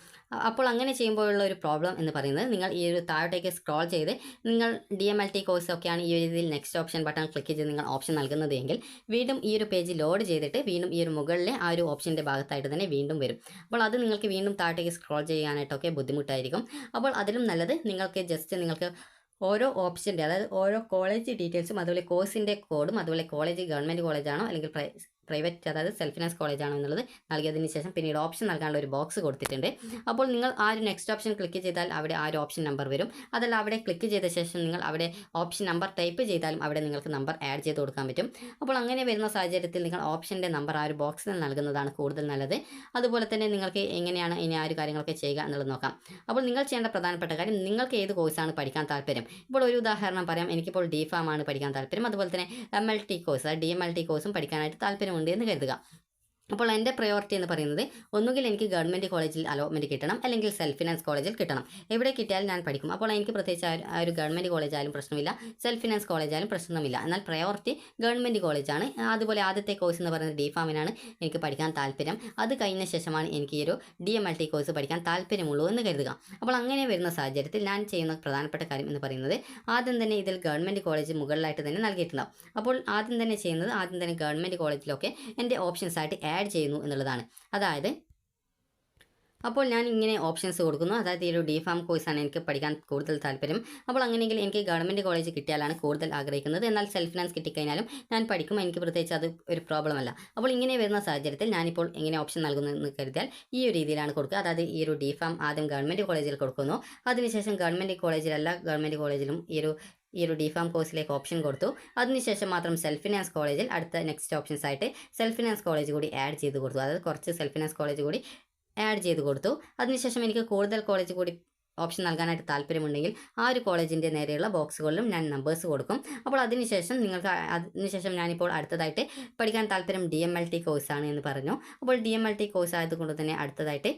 Speaker 1: അപ്പോൾ അങ്ങനെ ചെയ്യുമ്പോഴുള്ള ഒരു പ്രോബ്ലം എന്ന് പറയുന്നത് നിങ്ങൾ ഈ ഒരു താഴോട്ടേക്ക് സ്ക്രോൾ ചെയ്ത് നിങ്ങൾ DMLT കോഴ്സ് ഒക്കെയാണ് ഈ ഒരു രീതിയിൽ നെക്സ്റ്റ് ഓപ്ഷൻ ബട്ടൺ ക്ലിക്ക് ചെയ്ത് നിങ്ങൾ ഓപ്ഷൻ നൽകുന്നതെങ്കിൽ വീണ്ടും ഈ ഒരു പേജ് ലോഡ് ചെയ്തിട്ട് വീണ്ടും ഈ ഒരു മുകളിലെ ആ ഒരു ഓപ്ഷൻ്റെ ഭാഗത്തായിട്ട് തന്നെ വീണ്ടും വരും. അപ്പോൾ അത് നിങ്ങൾക്ക് വീണ്ടും താഴോട്ടേക്ക് സ്ക്രോൾ ചെയ്യാനായിട്ടൊക്കെ ബുദ്ധിമുട്ടായിരിക്കും. അപ്പോൾ അതിലും നല്ലത് നിങ്ങൾക്ക് ജസ്റ്റ് നിങ്ങൾക്ക് ഓരോ ഓപ്ഷൻ്റെ അതായത് ഓരോ കോളേജ് ഡീറ്റെയിൽസും അതുപോലെ കോഴ്സിൻ്റെ കോഡും അതുപോലെ കോളേജ് ഗവൺമെൻറ് കോളേജാണോ അല്ലെങ്കിൽ പ്രൈവറ്റ് അതായത് സെൽഫ് ഫിനാൻസ് കോളേജാണോ എന്നുള്ളത് നൽകിയതിന് ശേഷം പിന്നീട് ഓപ്ഷൻ നൽകാനുള്ള ഒരു ബോക്സ് കൊടുത്തിട്ടുണ്ട്. അപ്പോൾ നിങ്ങൾ ആ ഒരു നെക്സ്റ്റ് ഓപ്ഷൻ ക്ലിക്ക് ചെയ്താൽ അവിടെ ആ ഒരു ഓപ്ഷൻ നമ്പർ വരും. അതല്ല അവിടെ ക്ലിക്ക് ചെയ്ത ശേഷം നിങ്ങൾ അവിടെ ഓപ്ഷൻ നമ്പർ ടൈപ്പ് ചെയ്താലും അവിടെ നിങ്ങൾക്ക് നമ്പർ ആഡ് ചെയ്ത് കൊടുക്കാൻ പറ്റും. അപ്പോൾ അങ്ങനെ വരുന്ന സാഹചര്യത്തിൽ നിങ്ങൾ ഓപ്ഷൻ്റെ നമ്പർ ആ ഒരു ബോക്സിൽ നൽകുന്നതാണ് കൂടുതൽ നല്ലത്. അതുപോലെ തന്നെ നിങ്ങൾക്ക് എങ്ങനെയാണ് ഇനി ആ ഒരു കാര്യങ്ങളൊക്കെ ചെയ്യുക എന്നുള്ളത് നോക്കാം. അപ്പോൾ നിങ്ങൾ ചെയ്യേണ്ട പ്രധാനപ്പെട്ട കാര്യം നിങ്ങൾക്ക് ഏത് കോഴ്സാണ് പഠിക്കാൻ താല്പര്യം. ഇപ്പോൾ ഒരു ഉദാഹരണം പറയാം, എനിക്കിപ്പോൾ DPharm ആണ് പഠിക്കാൻ താല്പര്യം. അതുപോലെ തന്നെ MLT കോഴ്സ് DMLT കോഴ്സും പഠിക്കാനായിട്ട് താല്പര്യമുണ്ട് എന്ന് കരുതുക. അപ്പോൾ എൻ്റെ പ്രയോറിറ്റി എന്ന് പറയുന്നത് ഒന്നുകിൽ എനിക്ക് ഗവൺമെൻറ് കോളേജിൽ അലോട്ട്മെൻറ്റ് കിട്ടണം, അല്ലെങ്കിൽ സെൽഫ് ഫിനാൻസ് കോളേജിൽ കിട്ടണം. എവിടെ കിട്ടിയാലും ഞാൻ പഠിക്കും. അപ്പോൾ എനിക്ക് പ്രത്യേകിച്ച് ആ ഒരു ഗവൺമെൻറ് കോളേജായാലും പ്രശ്നമില്ല, സെൽഫ് ഫിനാൻസ് കോളേജായാലും പ്രശ്നമില്ല. എന്നാൽ പ്രയോറിറ്റി ഗവൺമെൻറ് കോളേജാണ്. അതുപോലെ ആദ്യത്തെ കോഴ്സ് എന്ന് പറയുന്നത് DPharmനാണ് എനിക്ക് പഠിക്കാൻ താല്പര്യം. അത് കഴിഞ്ഞ ശേഷമാണ് എനിക്ക് ഈ ഒരു DMLT കോഴ്സ് പഠിക്കാൻ താല്പര്യമുള്ളൂ എന്ന് കരുതുക. അപ്പോൾ അങ്ങനെ വരുന്ന സാഹചര്യത്തിൽ ഞാൻ ചെയ്യുന്ന പ്രധാനപ്പെട്ട കാര്യം എന്ന് പറയുന്നത് ആദ്യം തന്നെ ഇതിൽ ഗവൺമെൻറ് കോളേജ് മുകളിലായിട്ട് തന്നെ നൽകിയിട്ടുണ്ടാവും. അപ്പോൾ ആദ്യം തന്നെ ചെയ്യുന്നത് ആദ്യം തന്നെ ഗവൺമെൻറ് കോളേജിലൊക്കെ എൻ്റെ ഓപ്ഷൻസ് ആയിട്ട് ആഡ് ചെയ്യുന്നു എന്നുള്ളതാണ്. അതായത് അപ്പോൾ ഞാൻ ഇങ്ങനെ ഓപ്ഷൻസ് കൊടുക്കുന്നു. അതായത് ഈ ഒരു DPharm കോഴ്സാണ് എനിക്ക് പഠിക്കാൻ കൂടുതൽ താല്പര്യം. അപ്പോൾ അങ്ങനെയെങ്കിൽ എനിക്ക് ഗവൺമെൻറ് കോളേജ് കിട്ടിയാലാണ് കൂടുതൽ ആഗ്രഹിക്കുന്നത്. എന്നാൽ സെൽഫ് ഫിനാൻസ് കിട്ടിക്കഴിഞ്ഞാലും ഞാൻ പഠിക്കും, എനിക്ക് പ്രത്യേകിച്ച് അത് ഒരു പ്രോബ്ലം അല്ല. അപ്പോൾ ഇങ്ങനെ വരുന്ന സാഹചര്യത്തിൽ ഞാനിപ്പോൾ എങ്ങനെ ഓപ്ഷൻ നൽകുന്നതെന്ന് കരുതിയാൽ ഈ ഒരു രീതിയിലാണ് കൊടുക്കുക. അതായത് ഈ ഒരു DPharm ആദ്യം ഗവൺമെൻറ് കോളേജിൽ കൊടുക്കുന്നു. അതിനുശേഷം ഗവൺമെൻറ് കോളേജിലല്ല ഗവൺമെൻറ് കോളേജിലും ഈ ഒരു DPharm കോഴ്സിലേക്ക് ഓപ്ഷൻ കൊടുത്തു. അതിനുശേഷം മാത്രം സെൽഫ് ഫിനാൻസ് കോളേജിൽ അടുത്ത നെക്സ്റ്റ് ഓപ്ഷൻസ് ആയിട്ട് സെൽഫ് ഫിനാൻസ് കോളേജ് കൂടി ആഡ് ചെയ്ത് കൊടുത്തു. അതായത് കുറച്ച് സെൽഫ് ഫിനാൻസ് കോളേജ് കൂടി ആഡ് ചെയ്ത് കൊടുത്തു. അതിനുശേഷം എനിക്ക് കൂടുതൽ കോളേജ് കൂടി ഓപ്ഷൻ നൽകാനായിട്ട് താല്പര്യമുണ്ടെങ്കിൽ ആ ഒരു കോളേജിൻ്റെ നേരെയുള്ള ബോക്സുകളിലും ഞാൻ നമ്പേഴ്സ് കൊടുക്കും. അപ്പോൾ അതിനുശേഷം ഞാനിപ്പോൾ അടുത്തതായിട്ട് പഠിക്കാൻ താല്പര്യം DMLT കോഴ്സാണ് എന്ന് പറഞ്ഞു. അപ്പോൾ DMLT കോഴ്സ് ആയതുകൊണ്ട് തന്നെ അടുത്തതായിട്ട്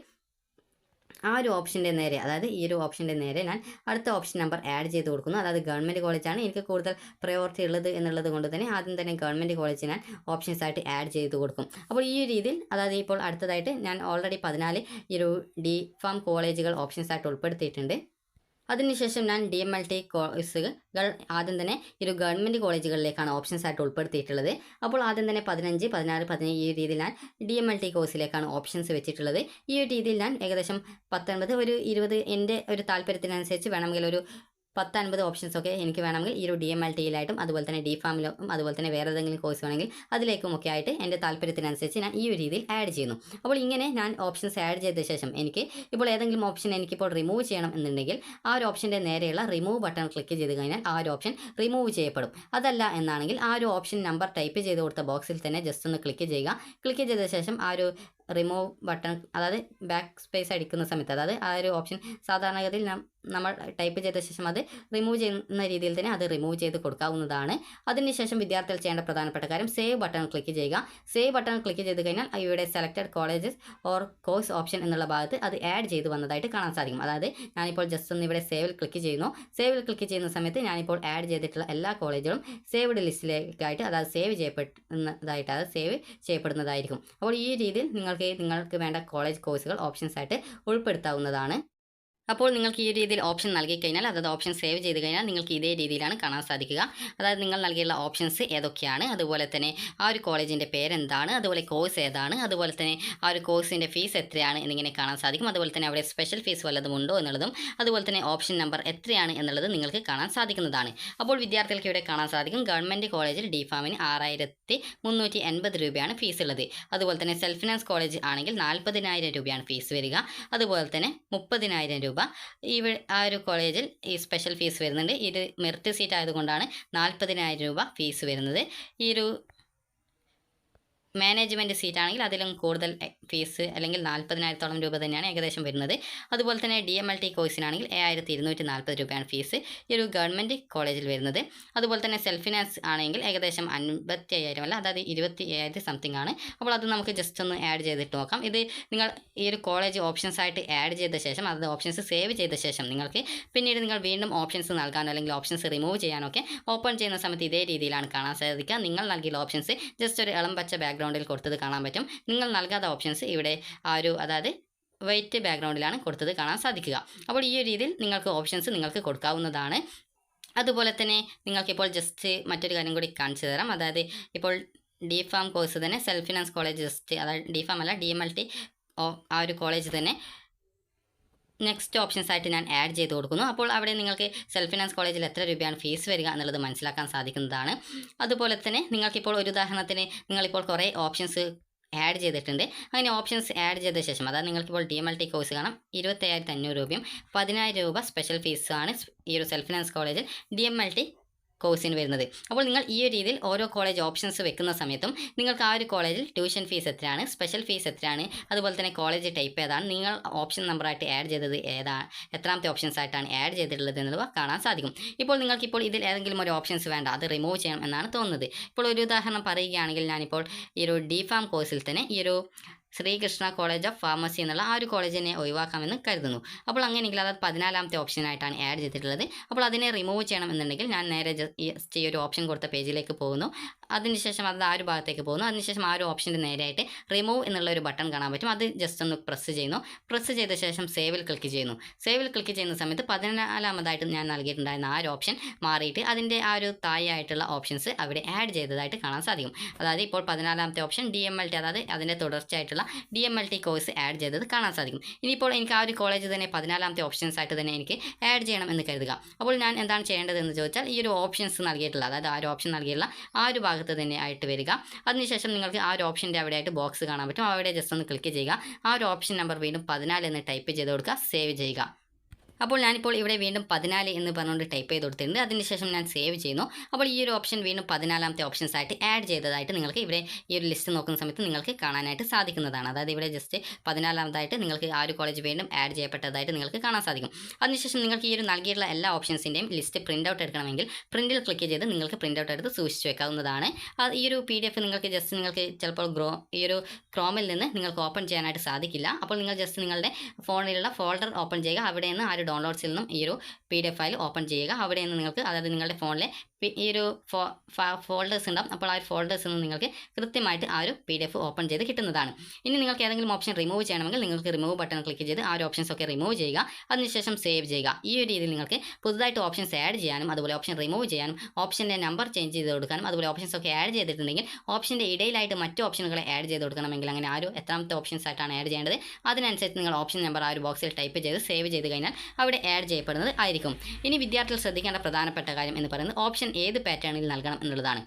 Speaker 1: ആ ഒരു ഓപ്ഷൻ്റെ നേരെ, അതായത് ഈ ഒരു ഓപ്ഷൻ്റെ നേരെ ഞാൻ അടുത്ത ഓപ്ഷൻ നമ്പർ ആഡ് ചെയ്ത് കൊടുക്കുന്നു. അതായത് ഗവൺമെൻറ് കോളേജാണ് എനിക്ക് കൂടുതൽ പ്രയോറിറ്റി ഉള്ളത് എന്നുള്ളത് കൊണ്ട് തന്നെ ആദ്യം തന്നെ ഗവൺമെൻറ് കോളേജ് ഞാൻ ഓപ്ഷൻസ് ആയിട്ട് ആഡ് ചെയ്ത് കൊടുക്കും. അപ്പോൾ ഈ രീതിയിൽ അതായത് ഇപ്പോൾ അടുത്തതായിട്ട് ഞാൻ ഓൾറെഡി 14 ഈ ഒരു DPharm കോളേജുകൾ ഓപ്ഷൻസ് ആയിട്ട് ഉൾപ്പെടുത്തിയിട്ടുണ്ട്. അതിനുശേഷം ഞാൻ DMLT കോഴ്സുകൾ ആദ്യം തന്നെ ഈ ഒരു ഗവൺമെൻറ് കോളേജുകളിലേക്കാണ് ഓപ്ഷൻസ് ആയിട്ട് ഉൾപ്പെടുത്തിയിട്ടുള്ളത്. അപ്പോൾ ആദ്യം തന്നെ 15, 16, 17 ഈ രീതിയിൽ ഞാൻ DMLT കോഴ്സിലേക്കാണ് ഓപ്ഷൻസ് വെച്ചിട്ടുള്ളത്. ഈ ഒരു രീതിയിൽ ഞാൻ ഏകദേശം 19 ഒരു 20 എൻ്റെ ഒരു താല്പര്യത്തിനനുസരിച്ച് വേണമെങ്കിൽ ഒരു 10-50 ഓപ്ഷൻസ് ഒക്കെ എനിക്ക് വേണമെങ്കിൽ ഈ ഒരു DMLTയിലായിട്ടും അതുപോലെ തന്നെ DPharmലും അതുപോലെ തന്നെ വേറെ ഏതെങ്കിലും കോഴ്സ് വേണമെങ്കിൽ അതിലേക്കും ഒക്കെ ആയിട്ട് എൻ്റെ താല്പര്യത്തിനനുസരിച്ച് ഞാൻ ഈ ഒരു രീതിയിൽ ആഡ് ചെയ്യുന്നു. അപ്പോൾ ഇങ്ങനെ ഞാൻ ഓപ്ഷൻസ് ആഡ് ചെയ്ത ശേഷം എനിക്ക് ഇപ്പോൾ ഏതെങ്കിലും ഓപ്ഷൻ എനിക്കിപ്പോൾ റിമൂവ് ചെയ്യണം എന്നുണ്ടെങ്കിൽ ആ ഒരു ഓപ്ഷൻ്റെ നേരെയുള്ള റിമൂവ് ബട്ടൺ ക്ലിക്ക് ചെയ്ത് കഴിഞ്ഞാൽ ആ ഒരു ഓപ്ഷൻ റിമൂവ് ചെയ്യപ്പെടും. അതല്ല എന്നാണെങ്കിൽ ആ ഒരു ഓപ്ഷൻ നമ്പർ ടൈപ്പ് ചെയ്ത് കൊടുത്ത ബോക്സിൽ തന്നെ ജസ്റ്റ് ഒന്ന് ക്ലിക്ക് ചെയ്യുക. ക്ലിക്ക് ചെയ്ത ശേഷം ആ ഒരു റിമൂവ് ബട്ടൺ അതായത് ബാക്ക് സ്പേസ് അടിക്കുന്ന സമയത്ത് അതായത് ആ ഒരു ഓപ്ഷൻ സാധാരണഗതിയിൽ നമ്മൾ ടൈപ്പ് ചെയ്ത ശേഷം അത് റിമൂവ് ചെയ്യുന്ന രീതിയിൽ തന്നെ അത് റിമൂവ് ചെയ്ത് കൊടുക്കാവുന്നതാണ്. അതിനുശേഷം വിദ്യാർത്ഥികൾ ചെയ്യേണ്ട പ്രധാനപ്പെട്ട കാര്യം സേവ് ബട്ടൺ ക്ലിക്ക് ചെയ്യുക. സേവ് ബട്ടൺ ക്ലിക്ക് ചെയ്ത് കഴിഞ്ഞാൽ ഇവിടെ selected colleges or course option എന്നുള്ള ഭാഗത്ത് അത് ആഡ് ചെയ്ത് വന്നതായിട്ട് കാണാൻ സാധിക്കും. അതായത് ഞാനിപ്പോൾ ജസ്റ്റ് ഒന്ന് ഇവിടെ സേവിൽ ക്ലിക്ക് ചെയ്യുന്നു. സേവിൽ ക്ലിക്ക് ചെയ്യുന്ന സമയത്ത് ഞാനിപ്പോൾ ആഡ് ചെയ്തിട്ടുള്ള എല്ലാ കോളേജുകളും സേവ്ഡ് ലിസ്റ്റിലേക്കായിട്ട് അതായത് സേവ് ചെയ്യപ്പെടുന്നതായിരിക്കും. അപ്പോൾ ഈ രീതിയിൽ നിങ്ങൾക്ക് വേണ്ട കോളേജ് കോഴ്സുകൾ ഓപ്ഷൻസ് ആയിട്ട് ഉൾപ്പെടുത്താവുന്നതാണ്. അപ്പോൾ നിങ്ങൾക്ക് ഈ രീതിയിൽ ഓപ്ഷൻ നൽകി കഴിഞ്ഞാൽ അതായത് ഓപ്ഷൻ സേവ് ചെയ്ത് കഴിഞ്ഞാൽ നിങ്ങൾക്ക് ഇതേ രീതിയിലാണ് കാണാൻ സാധിക്കുക. അതായത് നിങ്ങൾ നൽകിയുള്ള ഓപ്ഷൻസ് ഏതൊക്കെയാണ്, അതുപോലെ തന്നെ ആ ഒരു കോളേജിൻ്റെ പേരെന്താണ്, അതുപോലെ കോഴ്സ് ഏതാണ്, അതുപോലെ തന്നെ ആ ഒരു കോഴ്സിൻ്റെ ഫീസ് എത്രയാണ് എന്നിങ്ങനെ കാണാൻ സാധിക്കും. അതുപോലെ തന്നെ അവിടെ സ്പെഷ്യൽ ഫീസ് വല്ലതും ഉണ്ടോ എന്നുള്ളതും അതുപോലെ തന്നെ ഓപ്ഷൻ നമ്പർ എത്രയാണ് എന്നുള്ളത് നിങ്ങൾക്ക് കാണാൻ സാധിക്കുന്നതാണ്. അപ്പോൾ വിദ്യാർത്ഥികൾക്ക് ഇവിടെ കാണാൻ സാധിക്കും ഗവൺമെൻറ് കോളേജിൽ DPharmന് 6380 രൂപയാണ് ഫീസ് ഉള്ളത്. അതുപോലെ തന്നെ സെൽഫ് ഫിനാൻസ് കോളേജ് ആണെങ്കിൽ 40,000 രൂപയാണ് ഫീസ് വരിക. അതുപോലെ തന്നെ 30,000 രൂപ ആ ഒരു കോളേജിൽ ഈ സ്പെഷ്യൽ ഫീസ് വരുന്നുണ്ട്. ഇത് മെറിറ്റ് സീറ്റ് ആയതുകൊണ്ടാണ് 40,000 രൂപ ഫീസ് വരുന്നത്. ഈ ഒരു മാനേജ്മെൻറ്റ് സീറ്റാണെങ്കിൽ അതിലും കൂടുതൽ ഫീസ് അല്ലെങ്കിൽ 40,000-ഓളം രൂപ തന്നെയാണ് ഏകദേശം വരുന്നത്. അതുപോലെ തന്നെ DMLT കോഴ്സിനാണെങ്കിൽ 7,240 രൂപയാണ് ഫീസ് ഈ ഒരു ഗവൺമെൻറ് കോളേജിൽ വരുന്നത്. അതുപോലെ തന്നെ സെൽഫ് ഫിനാൻസ് ആണെങ്കിൽ ഏകദേശം 55,000 അല്ല, അതായത് 27,000 സംതിങ് ആണ്. അപ്പോൾ അത് നമുക്ക് ജസ്റ്റ് ഒന്ന് ആഡ് ചെയ്തിട്ട് നോക്കാം. ഇത് നിങ്ങൾ ഈ ഒരു കോളേജ് ഓപ്ഷൻസ് ആയിട്ട് ആഡ് ചെയ്ത ശേഷം അത് ഓപ്ഷൻസ് സേവ് ചെയ്ത ശേഷം നിങ്ങൾക്ക് പിന്നീട് നിങ്ങൾ വീണ്ടും ഓപ്ഷൻസ് നൽകാനോ അല്ലെങ്കിൽ ഓപ്ഷൻസ് റിമൂവ് ചെയ്യാനോ ഒക്കെ ഓപ്പൺ ചെയ്യുന്ന സമയത്ത് ഇതേ രീതിയിലാണ് കാണാൻ സാധിക്കുക. നിങ്ങൾ നൽകിയ ഓപ്ഷൻസ് ജസ്റ്റ് ഒരു ഇളം പച്ച ബാക്ക്ഗ്രൗണ്ടിൽ കൊടുത്തത് കാണാൻ പറ്റും. നിങ്ങൾ നൽകാത്ത ഓപ്ഷൻസ് ഇവിടെ അതായത് വൈറ്റ് ബാക്ക്ഗ്രൗണ്ടിലാണ് കൊടുത്തത് കാണാൻ സാധിക്കുക. അപ്പോൾ ഈ ഒരു രീതിയിൽ നിങ്ങൾക്ക് ഓപ്ഷൻസ് നിങ്ങൾക്ക് കൊടുക്കാവുന്നതാണ്. അതുപോലെ തന്നെ നിങ്ങൾക്കിപ്പോൾ ജസ്റ്റ് മറ്റൊരു കാര്യം കൂടി കാണിച്ചു തരാം. അതായത് ഇപ്പോൾ DPharm കോഴ്സ് തന്നെ സെൽഫ് ഫിനാൻസ് കോളേജ് ജസ്റ്റ് അതായത് DPharm അല്ല DMLT ആ ഒരു കോളേജ് തന്നെ നെക്സ്റ്റ് ഓപ്ഷൻസ് ആയിട്ട് ഞാൻ ആഡ് ചെയ്ത് കൊടുക്കുന്നു. അപ്പോൾ അവിടെ നിങ്ങൾക്ക് സെൽഫ് ഫിനാൻസ് കോളേജിൽ എത്ര രൂപയാണ് ഫീസ് വരിക എന്നുള്ളത് മനസ്സിലാക്കാൻ സാധിക്കുന്നതാണ്. അതുപോലെ തന്നെ നിങ്ങൾക്കിപ്പോൾ ഒരു ഉദാഹരണത്തിന് നിങ്ങളിപ്പോൾ കുറേ ഓപ്ഷൻസ് ആഡ് ചെയ്തിട്ടുണ്ട്. അങ്ങനെ ഓപ്ഷൻസ് ആഡ് ചെയ്ത ശേഷം അതായത് നിങ്ങൾക്കിപ്പോൾ DMLT കോഴ്സ് കാണാം 25,500 രൂപയും 10,000 രൂപ സ്പെഷ്യൽ ഫീസാണ് ഈ ഒരു സെൽഫ് ഫിനാൻസ് കോളേജിൽ DMLT കോഴ്സിന് വരുന്നത്. അപ്പോൾ നിങ്ങൾ ഈ ഒരു രീതിയിൽ ഓരോ കോളേജ് ഓപ്ഷൻസ് വെക്കുന്ന സമയത്തും നിങ്ങൾക്ക് ആ ഒരു കോളേജിൽ ട്യൂഷൻ ഫീസ് എത്രയാണ്, സ്പെഷ്യൽ ഫീസ് എത്രയാണ്, അതുപോലെ തന്നെ കോളേജ് ടൈപ്പ് ഏതാണ്, നിങ്ങൾ ഓപ്ഷൻ നമ്പറായിട്ട് ആഡ് ചെയ്തത് എത്രാമത്തെ ഓപ്ഷൻസ് ആയിട്ടാണ് ആഡ് ചെയ്തിട്ടുള്ളത് എന്നുള്ളവ കാണാൻ സാധിക്കും. ഇപ്പോൾ നിങ്ങൾക്കിപ്പോൾ ഇതിൽ ഏതെങ്കിലും ഒരു ഓപ്ഷൻസ് വേണ്ട, അത് റിമൂവ് ചെയ്യണം എന്നാണ് തോന്നുന്നത്. ഇപ്പോൾ ഒരു ഉദാഹരണം പറയുകയാണെങ്കിൽ ഞാനിപ്പോൾ ഈ ഒരു DPharm കോഴ്സിൽ തന്നെ ഈ ഒരു ശ്രീകൃഷ്ണ കോളേജ് ഓഫ് ഫാർമസി എന്നുള്ള ആ ഒരു കോളേജിനെ ഒഴിവാക്കാമെന്ന് കരുതുന്നു. അപ്പോൾ അങ്ങനെയെങ്കിൽ അത് 14ാമത്തെ ഓപ്ഷനായിട്ടാണ് ആഡ് ചെയ്തിട്ടുള്ളത്. അപ്പോൾ അതിനെ റിമൂവ് ചെയ്യണമെന്നുണ്ടെങ്കിൽ ഞാൻ നേരെ ഈ ഒരു ഓപ്ഷൻ കൊടുത്ത പേജിലേക്ക് പോകുന്നു. അതിനുശേഷം അത് ആ ഒരു ഭാഗത്തേക്ക് പോകുന്നു. അതിനുശേഷം ആ ഒരു ഓപ്ഷൻ്റെ നേരെയായിട്ട് റിമൂവ് എന്നുള്ള ഒരു ബട്ടൺ കാണാൻ പറ്റും. അത് ജസ്റ്റ് ഒന്ന് പ്രസ് ചെയ്യുന്നു. പ്രസ് ചെയ്ത ശേഷം സേവിൽ ക്ലിക്ക് ചെയ്യുന്നു. സേവിൽ ക്ലിക്ക് ചെയ്യുന്ന സമയത്ത് 14ാമതായിട്ട് ഞാൻ നൽകിയിട്ടുണ്ടായിരുന്ന ആ ഒരു ഓപ്ഷൻ മാറിയിട്ട് അതിൻ്റെ ആ ഒരു താഴെയായിട്ടുള്ള ഓപ്ഷൻസ് അവിടെ ആഡ് ചെയ്തതായിട്ട് കാണാൻ സാധിക്കും. അതായത് ഇപ്പോൾ 14ാമത്തെ ഓപ്ഷൻ DMLT അതായത് അതിൻ്റെ തുടർച്ചയായിട്ടുള്ള DMLT കോഴ്സ് ആഡ് ചെയ്തത് കാണാൻ സാധിക്കും. ഇനിയിപ്പോൾ എനിക്ക് ആ ഒരു കോളേജ് തന്നെ 14ാമത്തെ ഓപ്ഷൻസ് ആയിട്ട് തന്നെ എനിക്ക് ആഡ് ചെയ്യണം എന്ന് കരുതുക. അപ്പോൾ ഞാൻ എന്താണ് ചെയ്യേണ്ടതെന്ന് ചോദിച്ചാൽ ഈ ഒരു ഓപ്ഷൻസ് നൽകിയിട്ടുള്ള അതായത് ആ ഒരു ഓപ്ഷൻ നൽകിയുള്ള ആ ഒരു ഭാഗത്ത് തന്നെ ആയിട്ട് വരിക. അതിനുശേഷം നിങ്ങൾക്ക് ആ ഒരു ഓപ്ഷൻ്റെ അവിടെ ആയിട്ട് ബോക്സ് കാണാൻ പറ്റും. അവിടെ ജസ്റ്റ് ഒന്ന് ക്ലിക്ക് ചെയ്യുക. ആ ഒരു ഓപ്ഷൻ നമ്പർ വീണ്ടും 14 എന്ന് ടൈപ്പ് ചെയ്ത് കൊടുക്കുക. സേവ് ചെയ്യുക. അപ്പോൾ ഞാനിപ്പോൾ ഇവിടെ വീണ്ടും 14 എന്ന് പറഞ്ഞുകൊണ്ട് ടൈപ്പ് ചെയ്ത് കൊടുത്തിട്ടുണ്ട്. അതിനുശേഷം ഞാൻ സേവ് ചെയ്യുന്നു. അപ്പോൾ ഈ ഒരു ഓപ്ഷൻ വീണ്ടും 14ാമത്തെ ഓപ്ഷൻസ് ആയിട്ട് ആഡ് ചെയ്തതായിട്ട് നിങ്ങൾക്ക് ഇവിടെ ഈ ഒരു ലിസ്റ്റ് നോക്കുന്ന സമയത്ത് നിങ്ങൾക്ക് കാണാനായിട്ട് സാധിക്കുന്നതാണ്. അതായത് ഇവിടെ ജസ്റ്റ് 14ാമതായിട്ട് നിങ്ങൾക്ക് ആ ഒരു കോളേജ് വീണ്ടും ആഡ് ചെയ്യപ്പെട്ടതായിട്ട് നിങ്ങൾക്ക് കാണാൻ സാധിക്കും. അതിനുശേഷം നിങ്ങൾക്ക് ഈ ഒരു നൽകിയിട്ടുള്ള എല്ലാ ഓപ്ഷൻസിൻ്റെയും ലിസ്റ്റ് പ്രിൻ്റ് ഔട്ട് എടുക്കണമെങ്കിൽ പ്രിൻറ്റിൽ ക്ലിക്ക് ചെയ്ത് നിങ്ങൾക്ക് പ്രിൻ്റ് ഔട്ട് എടുത്ത് സൂക്ഷിച്ച് വെക്കാവുന്നതാണ്. ഈ ഒരു PDF നിങ്ങൾക്ക് ജസ്റ്റ് നിങ്ങൾക്ക് ചിലപ്പോൾ ഈ ഒരു ക്രോമിൽ നിന്ന് നിങ്ങൾക്ക് ഓപ്പൺ ചെയ്യാനായിട്ട് സാധിക്കില്ല. അപ്പോൾ നിങ്ങൾ ജസ്റ്റ് നിങ്ങളുടെ ഫോണിലുള്ള ഫോൾഡർ ഓപ്പൺ ചെയ്യുക. അവിടെ നിന്ന് ആ ഒരു ഡൗൺലോഡ്സിൽ നിന്നും ഈ ഒരു PDF ഫയൽ ഓപ്പൺ ചെയ്യുക. അവിടെ നിന്ന് നിങ്ങൾക്ക് അതായത് നിങ്ങളുടെ ഫോണിലെ ഈ ഒരു ഫോൾഡേഴ്സ് ഉണ്ടാവും. അപ്പോൾ ആ ഒരു ഫോൾഡേഴ്സിൽ നിന്ന് നിങ്ങൾക്ക് കൃത്യമായിട്ട് ആ ഒരു PDF ഓപ്പൺ ചെയ്ത് കിട്ടുന്നതാണ്. ഇനി നിങ്ങൾക്ക് ഏതെങ്കിലും ഓപ്ഷൻ റിമൂവ് ചെയ്യണമെങ്കിൽ നിങ്ങൾക്ക് റിമൂവ് ബട്ടൺ ക്ലിക്ക് ചെയ്ത് ആ ഒരു ഓപ്ഷൻസ് ഒക്കെ റിമൂവ് ചെയ്യുക. അതിനുശേഷം സേവ് ചെയ്യുക. ഈ ഒരു രീതിയിൽ നിങ്ങൾക്ക് പുതുതായിട്ട് ഓപ്ഷൻസ് ആഡ് ചെയ്യാനും അതുപോലെ ഓപ്ഷൻ റിമൂവ് ചെയ്യാനും ഓപ്ഷൻ്റെ നമ്പർ ചേഞ്ച് ചെയ്ത് കൊടുക്കാനും അതുപോലെ ഓപ്ഷൻസ് ഒക്കെ ആഡ് ചെയ്തിട്ടുണ്ടെങ്കിൽ ഓപ്ഷൻ്റെ ഇടയിലായിട്ട് മറ്റ് ഓപ്ഷനുകളെ ആഡ് ചെയ്ത് കൊടുക്കണമെങ്കിൽ അങ്ങനെ ആ ഒരു എത്രാമത്തെ ഓപ്ഷൻസ് ആയിട്ടാണ് ആഡ് ചെയ്യേണ്ടത് അതിനനുസരിച്ച് നിങ്ങൾ ഓപ്ഷൻ നമ്പർ ആ ഒരു ബോക്സിൽ ടൈപ്പ് ചെയ്ത് സേവ് ചെയ്ത് കഴിഞ്ഞാൽ അവിടെ ആഡ് ചെയ്യപ്പെടുന്നത് ആയിരിക്കും. ഇനി വിദ്യാർത്ഥികൾ ശ്രദ്ധിക്കേണ്ട പ്രധാനപ്പെട്ട കാര്യം എന്ന് പറയുന്നത് ഓപ്ഷൻ ഏത് പാറ്റേണിൽ നൽകണം എന്നുള്ളതാണ്.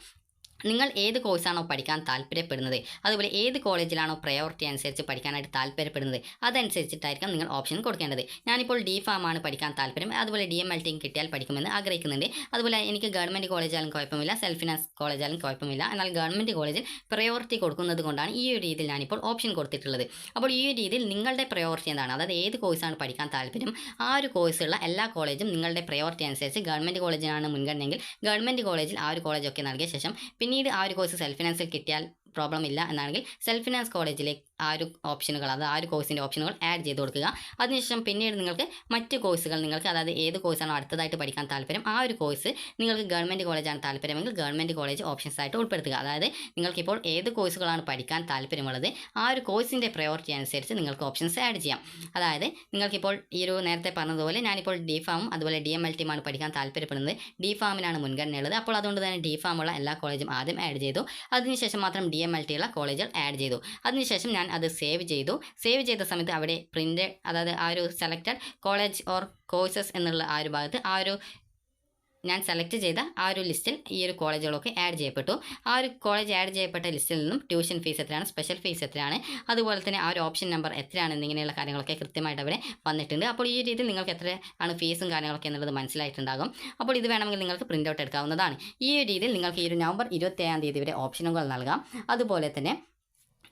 Speaker 1: നിങ്ങൾ ഏത് കോഴ്സാണോ പഠിക്കാൻ താല്പര്യപ്പെടുന്നത് അതുപോലെ ഏത് കോളേജിലാണോ പ്രയോറിറ്റി അനുസരിച്ച് പഠിക്കാനായിട്ട് താല്പര്യപ്പെടുന്നത് അതനുസരിച്ചിട്ടായിരിക്കും നിങ്ങൾ ഓപ്ഷൻ കൊടുക്കേണ്ടത്. ഞാനിപ്പോൾ DPharm ആണ് പഠിക്കാൻ താല്പര്യം, അതുപോലെ DMLT കിട്ടിയാൽ പഠിക്കുമെന്ന് ആഗ്രഹിക്കുന്നുണ്ട്. അതുപോലെ എനിക്ക് ഗവൺമെൻറ് കോളേജാലും കുഴപ്പമില്ല, സെൽഫ് ഫിനാൻസ് കോളേജാലും കുഴപ്പമില്ല, എന്നാൽ ഗവൺമെൻറ് കോളേജിൽ പ്രയോറിറ്റി കൊടുക്കുന്നത് കൊണ്ടാണ് ഈ ഒരു രീതിയിൽ ഞാനിപ്പോൾ ഓപ്ഷൻ കൊടുത്തിട്ടുള്ളത്. അപ്പോൾ ഈ ഒരു രീതിയിൽ നിങ്ങളുടെ പ്രയോറിറ്റി എന്താണ്, അതായത് ഏത് കോഴ്സാണ് പഠിക്കാൻ താല്പര്യം ആ ഒരു കോഴ്സുള്ള എല്ലാ കോളേജും നിങ്ങളുടെ പ്രയോറിറ്റി അനുസരിച്ച് ഗവൺമെൻറ് കോളേജിനാണ് മുൻഗണനയെങ്കിൽ ഗവൺമെൻറ് കോളേജിൽ ആ ഒരു കോളേജൊക്കെ നൽകിയ ശേഷം പിന്നീട് ആ ഒരു കോഴ്സ് സെൽഫ് ഫിനാൻസിൽ കിട്ടിയാൽ പ്രോബ്ലം ഇല്ല എന്നാണെങ്കിൽ സെൽഫ് ഫിനാൻസ് കോളേജിലേക്ക് ആ ഒരു ഓപ്ഷനുകൾ അത് ആ ഒരു കോഴ്സിൻ്റെ ഓപ്ഷനുകൾ ആഡ് ചെയ്ത് കൊടുക്കുക. അതിനുശേഷം പിന്നീട് നിങ്ങൾക്ക് മറ്റ് കോഴ്സുകൾ നിങ്ങൾക്ക് അതായത് ഏത് കോഴ്സാണോ അടുത്തതായിട്ട് പഠിക്കാൻ താല്പര്യം ആ ഒരു കോഴ്സ് നിങ്ങൾക്ക് ഗവൺമെൻറ് കോളേജാണ് താല്പര്യമെങ്കിൽ ഗവൺമെൻറ് കോളേജ് ഓപ്ഷൻസ് ആയിട്ട് ഉൾപ്പെടുത്തുക. അതായത് നിങ്ങൾക്കിപ്പോൾ ഏത് കോഴ്സുകളാണ് പഠിക്കാൻ താല്പര്യമുള്ളത് ആ ഒരു കോഴ്സിൻ്റെ പ്രയോറിറ്റി അനുസരിച്ച് നിങ്ങൾക്ക് ഓപ്ഷൻസ് ആഡ് ചെയ്യാം. അതായത് നിങ്ങൾക്കിപ്പോൾ ഈ ഒരു നേരത്തെ പറഞ്ഞതുപോലെ ഞാനിപ്പോൾ DPharm അതുപോലെ DMLTയുമാണ് പഠിക്കാൻ താല്പര്യപ്പെടുന്നത്. DPharmനാണ് മുൻഗണനയുള്ളത്. അപ്പോൾ അതുകൊണ്ട് തന്നെ DPharm ഉള്ള എല്ലാ കോളേജും ആദ്യം ആഡ് ചെയ്തു. അതിനുശേഷം മാത്രം DMLT ഉള്ള കോളേജുകൾ ആഡ് ചെയ്തു. അതിനുശേഷം ഞാൻ അത് സേവ് ചെയ്തു. സേവ് ചെയ്ത സമയത്ത് അവിടെ പ്രിൻ്റ് അതായത് ആ ഒരു സെലക്റ്റഡ് കോളേജ് ഓർ കോഴ്സസ് എന്നുള്ള ആ ഒരു ഭാഗത്ത് ആ ഒരു ഞാൻ സെലക്ട് ചെയ്ത ആ ഒരു ലിസ്റ്റിൽ ഈ ഒരു കോളേജുകളൊക്കെ ആഡ് ചെയ്യപ്പെട്ടു. ആ ഒരു കോളേജ് ആഡ് ചെയ്യപ്പെട്ട ലിസ്റ്റിൽ നിന്നും ട്യൂഷൻ ഫീസ് എത്രയാണ്, സ്പെഷ്യൽ ഫീസ് എത്രയാണ്, അതുപോലെ തന്നെ ആ ഒരു ഓപ്ഷൻ നമ്പർ എത്രയാണ് എന്നിങ്ങനെയുള്ള കാര്യങ്ങളൊക്കെ കൃത്യമായിട്ട് അവിടെ വന്നിട്ടുണ്ട്. അപ്പോൾ ഈ രീതിയിൽ നിങ്ങൾക്ക് എത്രയാണ് ഫീസും കാര്യങ്ങളൊക്കെ എന്നുള്ളത് മനസ്സിലായിട്ടുണ്ടാകും. അപ്പോൾ ഇത് വേണമെങ്കിൽ നിങ്ങൾക്ക് പ്രിൻ്റ് ഔട്ട് എടുക്കാവുന്നതാണ്. ഈ ഒരു രീതിയിൽ നിങ്ങൾക്ക് ഈ ഒരു നവംബർ 27 തീയതി വരെ ഓപ്ഷനുകൾ നൽകാം. അതുപോലെ തന്നെ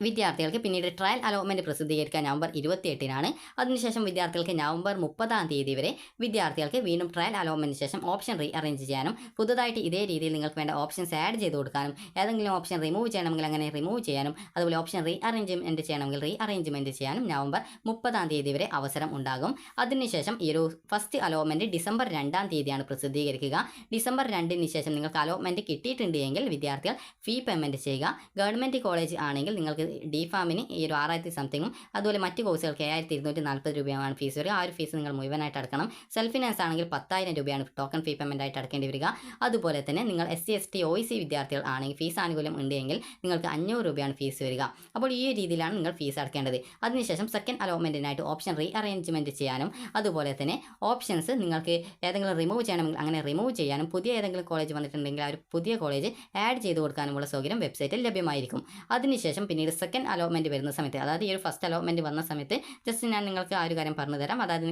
Speaker 1: വിദ്യാർത്ഥികൾക്ക് പിന്നീട് ട്രയൽ അലോട്ട്മെന്റ് പ്രസിദ്ധീകരിക്കുക നവംബർ 28-നാണ്. അതിനുശേഷം വിദ്യാർത്ഥികൾക്ക് നവംബർ 30-ാം തീയതി വരെ വിദ്യാർത്ഥികൾക്ക് വീണ്ടും ട്രയൽ അലോട്ട്മെന്റിന് ശേഷം ഓപ്ഷൻ റീ അറേഞ്ച് ചെയ്യാനും പുതുതായിട്ട് ഇതേ രീതിയിൽ നിങ്ങൾക്ക് വേണ്ട ഓപ്ഷൻസ് ആഡ് ചെയ്ത് കൊടുക്കാനും ഏതെങ്കിലും ഓപ്ഷൻ റിമൂവ് ചെയ്യണമെങ്കിൽ അങ്ങനെ റിമൂവ് ചെയ്യാനും അതുപോലെ ഓപ്ഷൻ റീ അറേഞ്ച്മെന്റ് ചെയ്യണമെങ്കിൽ റീ അറേഞ്ച്മെന്റ് ചെയ്യാനും നവംബർ 30-ാം തീയതി വരെ അവസരം ഉണ്ടാകും. അതിനുശേഷം ഈ ഒരു ഫസ്റ്റ് അലോട്ട്മെന്റ് ഡിസംബർ 2-ാം തീയതിയാണ് പ്രസിദ്ധീകരിക്കുക. ഡിസംബർ 2-ന് ശേഷം നിങ്ങൾക്ക് അലോട്ട്മെന്റ് കിട്ടിയിട്ടുണ്ട് എങ്കിൽ വിദ്യാർത്ഥികൾ ഫീ പേയ്മെന്റ് ചെയ്യുക. ഗവൺമെന്റ് കോളേജ് ആണെങ്കിൽ നിങ്ങൾക്ക് ഡി ഫാമിന് ഈ ഒരു 6000 സംതിങ്ങും അതുപോലെ മറ്റ് കോഴ്സുകൾക്ക് 7240 രൂപയാണ് ഫീസ് വരിക. ആ ഒരു ഫീസ് നിങ്ങൾ മുഴുവനായിട്ട് അടക്കണം. സെൽഫ് ഫിനാൻസ് ആണെങ്കിൽ 10,000 രൂപയാണ് ടോക്കൺ ഫീ പേയ്മെന്റ് ആയിട്ട് അടക്കേണ്ടി വരിക. അതുപോലെ തന്നെ നിങ്ങൾ SC ST OEC വിദ്യാർത്ഥികൾ ആണെങ്കിൽ ഫീസ് ആനുകൂല്യം ഉണ്ടെങ്കിൽ നിങ്ങൾക്ക് 500 രൂപയാണ് ഫീസ് വരിക. അപ്പോൾ ഈ രീതിയിലാണ് നിങ്ങൾ ഫീസ് അടക്കേണ്ടത്. അതിനുശേഷം സെക്കൻഡ് അലോട്ട്മെന്റിനായിട്ട് ഓപ്ഷൻ റീ അറേഞ്ച്മെന്റ് ചെയ്യാനും അതുപോലെ തന്നെ ഓപ്ഷൻസ് നിങ്ങൾക്ക് ഏതെങ്കിലും റിമൂവ് ചെയ്യണമെങ്കിൽ അങ്ങനെ റിമൂവ് ചെയ്യാനും പുതിയ ഏതെങ്കിലും കോളേജ് വന്നിട്ടുണ്ടെങ്കിൽ ആ ഒരു പുതിയ കോളേജ് ആഡ് ചെയ്ത് കൊടുക്കാനുമുള്ള സൗകര്യം വെബ്സൈറ്റിൽ ലഭ്യമായിരിക്കും. അതിനുശേഷം പിന്നീട് സെക്കൻഡ് അലോട്ട്മെന്റ് വരുന്ന സമയത്ത് അതായത് ഈ ഒരു ഫസ്റ്റ് അലോട്ട്മെന്റ് വന്ന സമയത്ത് ജസ്റ്റ് ഞാൻ നിങ്ങൾക്ക് ആ ഒരു കാര്യം പറഞ്ഞു തരാം. അതായത്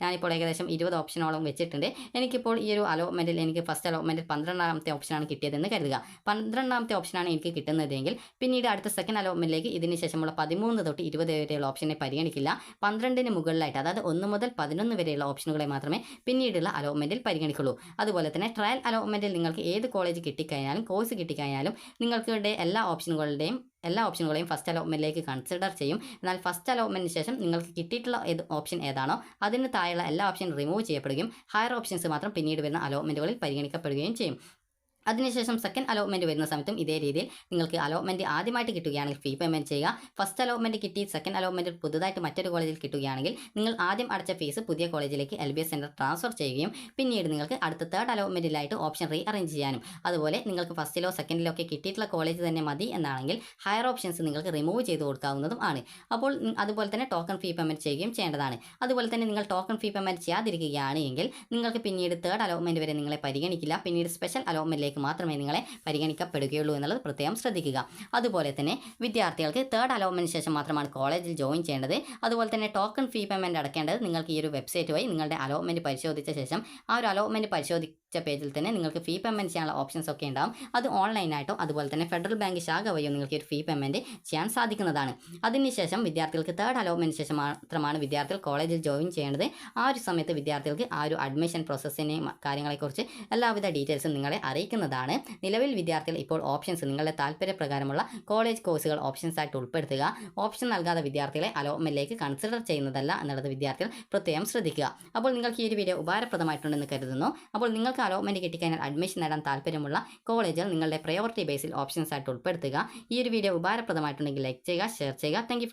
Speaker 1: ഞാനിപ്പോൾ ഏകദേശം 20 ഓപ്ഷനോളം വെച്ചിട്ടുണ്ട്. എനിക്കിപ്പോൾ ഈ ഒരു അലോട്ട്മെന്റിൽ എനിക്ക് ഫസ്റ്റ് അലോട്ട്മെന്റിൽ 12ാമത്തെ ഓപ്ഷനാണ് കിട്ടിയതെന്ന് കരുതുക. 12ാമത്തെ ഓപ്ഷനാണ് എനിക്ക് കിട്ടുന്നതെങ്കിൽ പിന്നീട് അടുത്ത സെക്കൻഡ് അലോട്ട്മെന്റിലേക്ക് ഇതിന് ശേഷമുള്ള 13 തൊട്ട് 20 വരെയുള്ള ഓപ്ഷനെ പരിഗണിക്കില്ല. 12ന് മുകളിലായിട്ട് അതായത് 1 മുതൽ 11 വരെയുള്ള ഓപ്ഷനുകളെ മാത്രമേ പിന്നീടുള്ള അലോട്ട്മെന്റിൽ പരിഗണിക്കുള്ളൂ. അതുപോലെ തന്നെ ട്രയൽ അലോട്ട്മെന്റിൽ നിങ്ങൾക്ക് ഏത് കോളേജ് കിട്ടിക്കഴിഞ്ഞാലും കോഴ്സ് കിട്ടിക്കഴിഞ്ഞാലും നിങ്ങൾക്കുടെ എല്ലാ ഓപ്ഷനുകളെയും ഫസ്റ്റ് അലോട്ട്മെന്റിലേക്ക് കൺസിഡർ ചെയ്യും. എന്നാൽ ഫസ്റ്റ് അലോട്ട്മെന്റിന് ശേഷം നിങ്ങൾക്ക് കിട്ടിയിട്ടുള്ള ഓപ്ഷൻ ഏതാണോ അതിന് താഴെയുള്ള എല്ലാ ഓപ്ഷൻ റിമൂവ് ചെയ്യപ്പെടുകയും ഹയർ ഓപ്ഷൻസ് മാത്രം പിന്നീട് വരുന്ന അലോട്ട്മെന്റുകളിൽ പരിഗണിക്കപ്പെടുകയും ചെയ്യും. അതിനുശേഷം സെക്കൻഡ് അലോട്ട്മെന്റ് വരുന്ന സമയത്തും ഇതേ രീതിയിൽ നിങ്ങൾക്ക് അലോട്ട്മെന്റ് ആദ്യമായിട്ട് കിട്ടുകയാണെങ്കിൽ ഫീ പേയ്മെന്റ് ചെയ്യുക. ഫസ്റ്റ് അലോട്ട്മെന്റ് കിട്ടി സെക്കൻഡ് അലോട്ട്മെന്റ് പുതുതായിട്ട് മറ്റൊരു കോളേജിൽ കിട്ടുകയാണെങ്കിൽ നിങ്ങൾ ആദ്യം അടച്ച ഫീസ് പുതിയ കോളേജിലേക്ക് LBS സെന്റർ ട്രാൻസ്ഫർ ചെയ്യുകയും പിന്നീട് നിങ്ങൾക്ക് അടുത്ത തേർഡ് അലോട്ട്മെന്റിലായിട്ട് ഓപ്ഷൻ റീ അറേഞ്ച് ചെയ്യാനും അതുപോലെ നിങ്ങൾക്ക് ഫസ്റ്റിലോ സെക്കൻഡിലോ ഒക്കെ കിട്ടിയിട്ടുള്ള കോളേജ് തന്നെ മതി എന്നാണെങ്കിൽ ഹയർ ഓപ്ഷൻസ് നിങ്ങൾക്ക് റിമൂവ് ചെയ്ത് കൊടുക്കാവുന്നതും ആണ്. അപ്പോൾ അതുപോലെ തന്നെ ടോക്കൺ ഫീ പേയ്മെന്റ് ചെയ്യുകയും ചെയ്യേണ്ടതാണ്. അതുപോലെ തന്നെ നിങ്ങൾ ടോക്കൺ ഫീ പേയ്മെന്റ് ചെയ്യാതിരിക്കുകയാണ് എങ്കിൽ നിങ്ങൾക്ക് പിന്നീട് തേർഡ് അലോട്ട്മെന്റ് വരെ നിങ്ങളെ പരിഗണിക്കില്ല. പിന്നീട് സ്പെഷ്യൽ അലോട്ട്മെന്റിലേക്ക് മാത്രമേ നിങ്ങളെ പരിഗണിക്കപ്പെടുകയുള്ളൂ എന്നുള്ളത് പ്രത്യേകം ശ്രദ്ധിക്കുക. അതുപോലെ തന്നെ വിദ്യാർത്ഥികൾക്ക് തേർഡ് അലോട്ട്മെന്റിന് ശേഷം മാത്രമാണ് കോളേജിൽ ജോയിൻ ചെയ്യേണ്ടത്. അതുപോലെ തന്നെ ടോക്കൺ ഫീ പേയ്മെന്റ് അടക്കേണ്ടത് നിങ്ങൾക്ക് ഈ ഒരു വെബ്സൈറ്റ് വഴി നിങ്ങളുടെ അലോട്ട്മെന്റ് പരിശോധിച്ച ശേഷം ആ ഒരു അലോട്ട്മെന്റ് പരിശോധിച്ച പേജിൽ തന്നെ നിങ്ങൾക്ക് ഫീ പേയ്മെന്റ് ചെയ്യാനുള്ള ഓപ്ഷൻസ് ഒക്കെ ഉണ്ടാവും. അത് ഓൺലൈനായിട്ടോ അതുപോലെ തന്നെ ഫെഡറൽ ബാങ്ക് ശാഖ വഴിയോ നിങ്ങൾക്ക് ഒരു ഫീ പേയ്മെന്റ് ചെയ്യാൻ സാധിക്കുന്നതാണ്. അതിനുശേഷം വിദ്യാർത്ഥികൾക്ക് തേർഡ് അലോട്ട്മെന്റിന് ശേഷം മാത്രമാണ് വിദ്യാർത്ഥികൾ കോളേജിൽ ജോയിൻ ചെയ്യേണ്ടത്. ആ ഒരു സമയത്ത് വിദ്യാർത്ഥികൾക്ക് ആ ഒരു അഡ്മിഷൻ പ്രോസസ്സിനെയും കാര്യങ്ങളെക്കുറിച്ച് എല്ലാവിധ ഡീറ്റെയിൽസും നിങ്ങളെ അറിയിക്കുന്നതാണ്. നിലവിൽ വിദ്യാർത്ഥികൾ ഇപ്പോൾ ഓപ്ഷൻസ് നിങ്ങളുടെ താല്പര്യപ്രകാരമുള്ള കോളേജ് കോഴ്സുകൾ ഓപ്ഷൻസ് ആയിട്ട് ഉൾപ്പെടുത്തുക. ഓപ്ഷൻ നൽകാതെ വിദ്യാർത്ഥികളെ അലോട്ട്മെന്റിലേക്ക് കൺസിഡർ ചെയ്യുന്നതല്ല എന്നുള്ളത് വിദ്യാർത്ഥികൾ പ്രത്യേകം ശ്രദ്ധിക്കുക. അപ്പോൾ നിങ്ങൾക്ക് ഈ ഒരു വീഡിയോ ഉപകാരപ്രദമായിട്ടുണ്ടെന്ന് കരുതുന്നു. അപ്പോൾ നിങ്ങൾക്ക് അലോട്ട്മെന്റ് കിട്ടിക്കഴിഞ്ഞാൽ അഡ്മിഷൻ നേടാൻ താല്പര്യമുള്ള കോളേജുകൾ നിങ്ങളുടെ പ്രയോറിറ്റി ബേസിൽ ഓപ്ഷൻസ് ആയിട്ട് ഉൾപ്പെടുത്തുക. ഈ ഒരു വീഡിയോ ഉപകാരപ്രദമായിട്ടുണ്ടെങ്കിൽ ലൈക്ക് ചെയ്യുക, ഷെയർ ചെയ്യുക. Thank you.